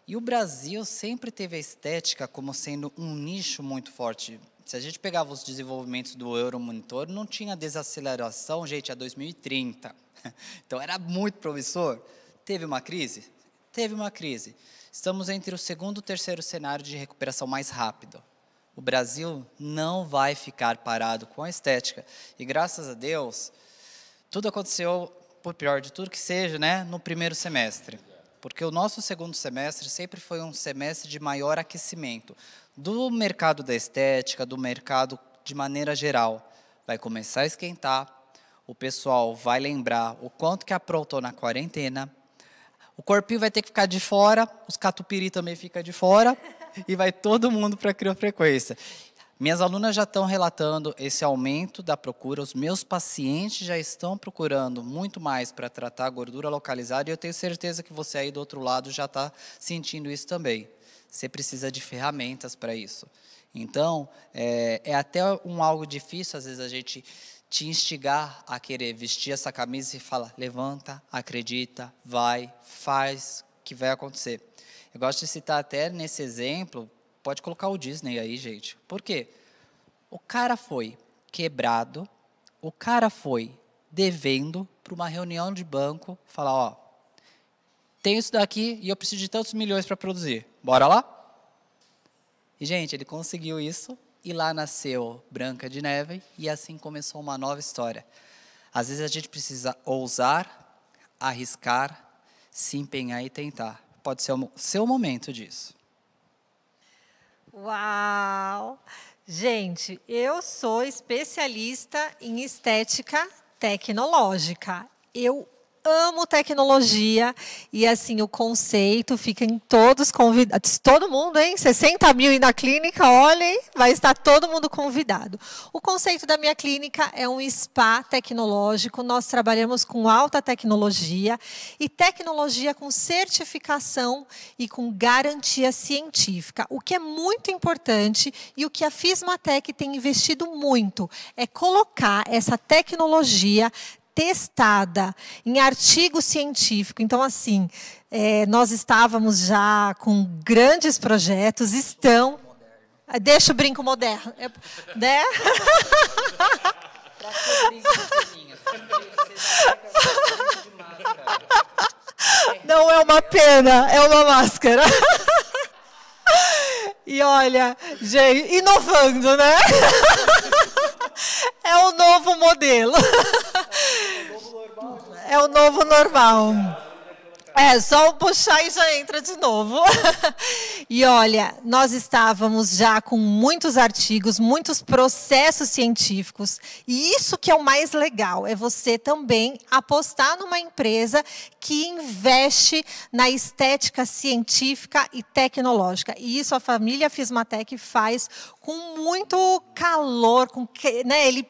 E o Brasil sempre teve a estética como sendo um nicho muito forte. Se a gente pegava os desenvolvimentos do Euromonitor, não tinha desaceleração, gente, a 2030. Então, era muito promissor. Teve uma crise? Teve uma crise. Estamos entre o segundo e o terceiro cenário de recuperação mais rápido. O Brasil não vai ficar parado com a estética. E, graças a Deus, tudo aconteceu, por pior de tudo que seja, né, no primeiro semestre. Porque o nosso segundo semestre sempre foi um semestre de maior aquecimento do mercado da estética, do mercado de maneira geral. Vai começar a esquentar, o pessoal vai lembrar o quanto que aprontou na quarentena, o corpinho vai ter que ficar de fora, os catupiry também ficam de fora, e vai todo mundo para a criofrequência. Minhas alunas já estão relatando esse aumento da procura, os meus pacientes já estão procurando muito mais para tratar a gordura localizada, e eu tenho certeza que você aí do outro lado já está sentindo isso também. Você precisa de ferramentas para isso. Então, é até algo difícil, às vezes, a gente te instigar a querer vestir essa camisa e falar, levanta, acredita, vai, faz, que vai acontecer. Eu gosto de citar até nesse exemplo, pode colocar o Disney aí, gente. Por quê? O cara foi quebrado, o cara foi devendo para uma reunião de banco, falar, ó, tenho isso daqui e eu preciso de tantos milhões para produzir. Bora lá? E, gente, ele conseguiu isso e lá nasceu Branca de Neve e assim começou uma nova história. Às vezes a gente precisa ousar, arriscar, se empenhar e tentar. Pode ser o seu momento disso. Uau! Gente, eu sou especialista em estética tecnológica. Eu amo tecnologia e, assim, o conceito fica em todos convidados. Todo mundo, hein? 60 mil ir na clínica, olhem, vai estar todo mundo convidado. O conceito da minha clínica é um spa tecnológico. Nós trabalhamos com alta tecnologia e tecnologia com certificação e com garantia científica. O que é muito importante e o que a Fismatec tem investido muito é colocar essa tecnologia testada em artigo científico. Então, assim, nós estávamos já com grandes projetos, estão... Deixa o brinco moderno. Né? Não é uma pena, é uma máscara. E olha, gente, inovando, né? É o novo modelo. É o novo normal. É, só puxar e já entra de novo. E olha, nós estávamos já com muitos artigos, muitos processos científicos. E isso que é o mais legal, é você também apostar numa empresa que investe na estética científica e tecnológica. E isso a família Fismatec faz com muito calor, né? Ele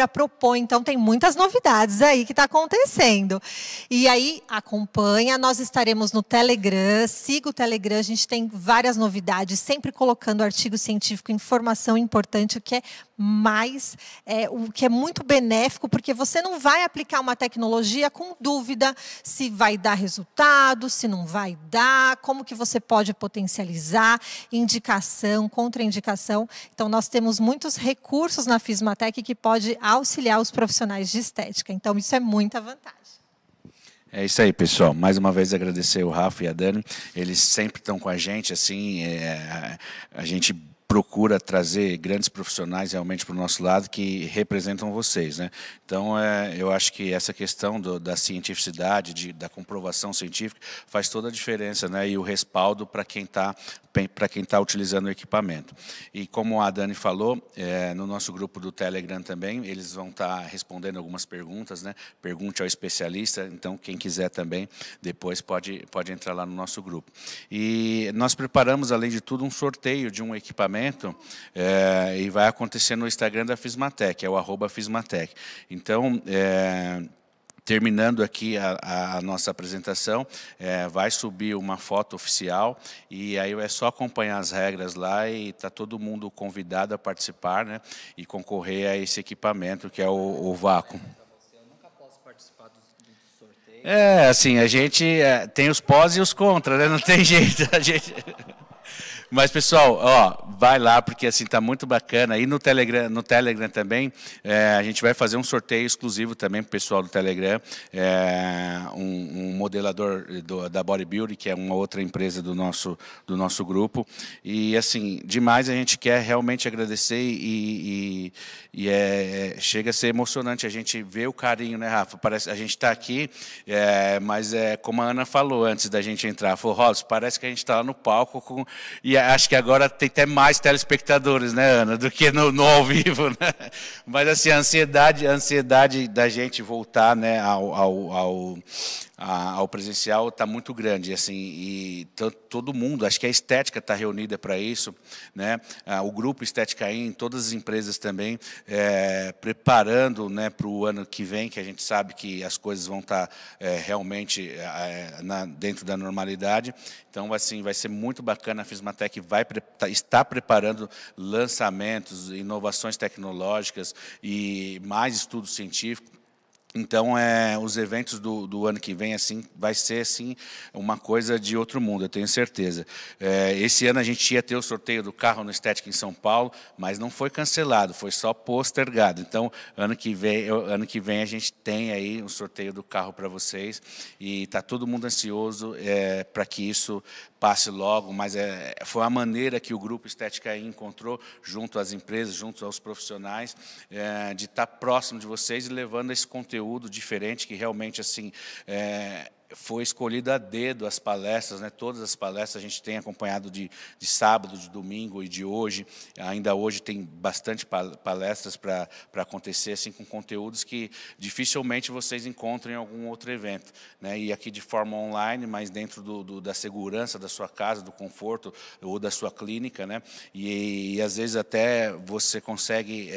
propõe, então tem muitas novidades aí que está acontecendo. E aí, acompanha, nós estaremos no Telegram, siga o Telegram, a gente tem várias novidades, sempre colocando artigo científico, informação importante, o que é o que é muito benéfico, porque você não vai aplicar uma tecnologia com dúvida se vai dar resultado, se não vai dar, como que você pode potencializar, indicação, contraindicação. Então, nós temos muitos recursos na Fismatec que pode auxiliar os profissionais de estética. Então, isso é muita vantagem. É isso aí, pessoal. Mais uma vez agradecer o Rafa e a Dani. Eles sempre estão com a gente, assim, a gente procura trazer grandes profissionais realmente para o nosso lado que representam vocês, né? Então, eu acho que essa questão da cientificidade, da comprovação científica, faz toda a diferença, né? E o respaldo para quem está utilizando o equipamento. E como a Dani falou, no nosso grupo do Telegram também, eles vão estar respondendo algumas perguntas, né? Pergunte ao especialista, então quem quiser também, depois pode entrar lá no nosso grupo. E nós preparamos, além de tudo, um sorteio de um equipamento, e vai acontecer no Instagram da Fismatec, é o @Fismatec. Então, terminando aqui a nossa apresentação, vai subir uma foto oficial e aí é só acompanhar as regras lá e está todo mundo convidado a participar, né, e concorrer a esse equipamento que é o vácuo. Eu nunca posso participar do sorteio. Assim, a gente tem os pós e os contras, né? Não tem jeito. Mas, pessoal, ó, vai lá, porque assim está muito bacana. E no Telegram também, a gente vai fazer um sorteio exclusivo também para o pessoal do Telegram. Um modelador da Bodybuilding, que é uma outra empresa do nosso grupo. E, assim, demais a gente quer realmente agradecer e chega a ser emocionante a gente ver o carinho, né, Rafa? Parece, a gente está aqui, mas como a Ana falou antes da gente entrar, falou, Robson, parece que a gente está lá no palco e acho que agora tem até mais telespectadores, né, Ana, do que no ao vivo, né? Mas assim, a ansiedade da gente voltar, né, ao presencial está muito grande, assim, e todo mundo, acho que a estética está reunida para isso, né? O grupo Estética In, todas as empresas também preparando, né, para o ano que vem, que a gente sabe que as coisas vão estar realmente dentro da normalidade. Então, assim, vai ser muito bacana a Fismatec Fismatec está preparando lançamentos, inovações tecnológicas e mais estudo científico. Então, os eventos do ano que vem assim, vai ser assim, uma coisa de outro mundo, eu tenho certeza. Esse ano a gente ia ter o sorteio do carro no Estética em São Paulo, mas não foi cancelado, foi só postergado. Então, ano que vem a gente tem aí um sorteio do carro para vocês e está todo mundo ansioso para que isso passe logo, mas foi a maneira que o Grupo Estética encontrou, junto às empresas, junto aos profissionais, de estar próximo de vocês e levando esse conteúdo diferente, que realmente assim foi escolhido a dedo as palestras, né? Todas as palestras a gente tem acompanhado de sábado, de domingo e de hoje. Ainda hoje tem bastante palestras para acontecer, assim, com conteúdos que dificilmente vocês encontram em algum outro evento, né? E aqui de forma online, mas dentro da segurança da sua casa, do conforto ou da sua clínica, né? E às vezes até você consegue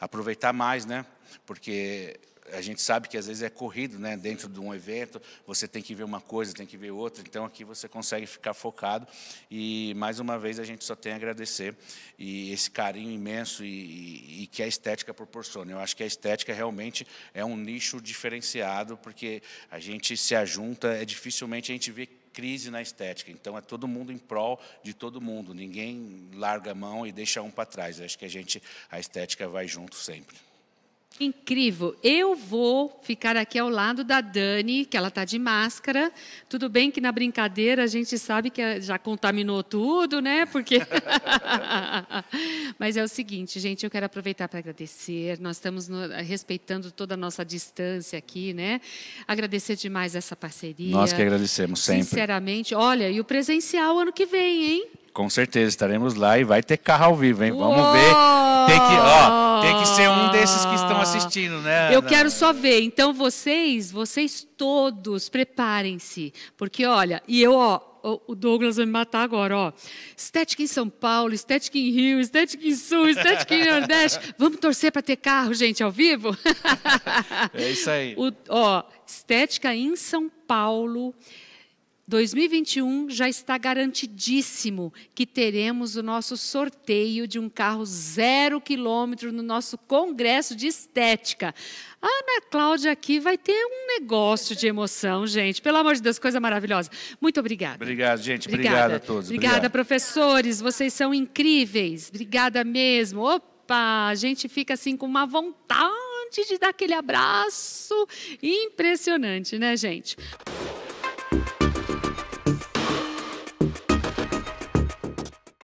aproveitar mais, né? Porque a gente sabe que às vezes é corrido, né? Dentro de um evento, você tem que ver uma coisa, tem que ver outra, então aqui você consegue ficar focado e, mais uma vez, a gente só tem a agradecer e esse carinho imenso e que a estética proporciona. Eu acho que a estética realmente é um nicho diferenciado, porque a gente se ajunta, dificilmente a gente vê crise na estética, então é todo mundo em prol de todo mundo, ninguém larga a mão e deixa um para trás. Eu acho que a estética vai junto sempre. Incrível. Eu vou ficar aqui ao lado da Dani, que ela está de máscara. Tudo bem que na brincadeira a gente sabe que já contaminou tudo, né? Porque mas é o seguinte, gente, eu quero aproveitar para agradecer. Nós estamos respeitando toda a nossa distância aqui, né? Agradecer demais essa parceria. Nós que agradecemos sempre. Sinceramente, olha, e o presencial ano que vem, hein? Com certeza, estaremos lá e vai ter carro ao vivo, hein? Vamos ver. Tem que ser um desses que estão assistindo, né? Eu quero só ver. Então, vocês todos, preparem-se. Porque, olha, o Douglas vai me matar agora, ó. Estética em São Paulo, estética em Rio, estética em Sul, estética em Nordeste. Vamos torcer para ter carro, gente, ao vivo? É isso aí. Estética em São Paulo. 2021 já está garantidíssimo que teremos o nosso sorteio de um carro 0 quilômetro no nosso congresso de estética. A Ana Cláudia aqui vai ter um negócio de emoção, gente. Pelo amor de Deus, coisa maravilhosa. Muito obrigada. Obrigado, gente. Obrigado a todos. Obrigada, professores. Vocês são incríveis. Obrigada mesmo. Opa, a gente fica assim com uma vontade de dar aquele abraço impressionante, né, gente?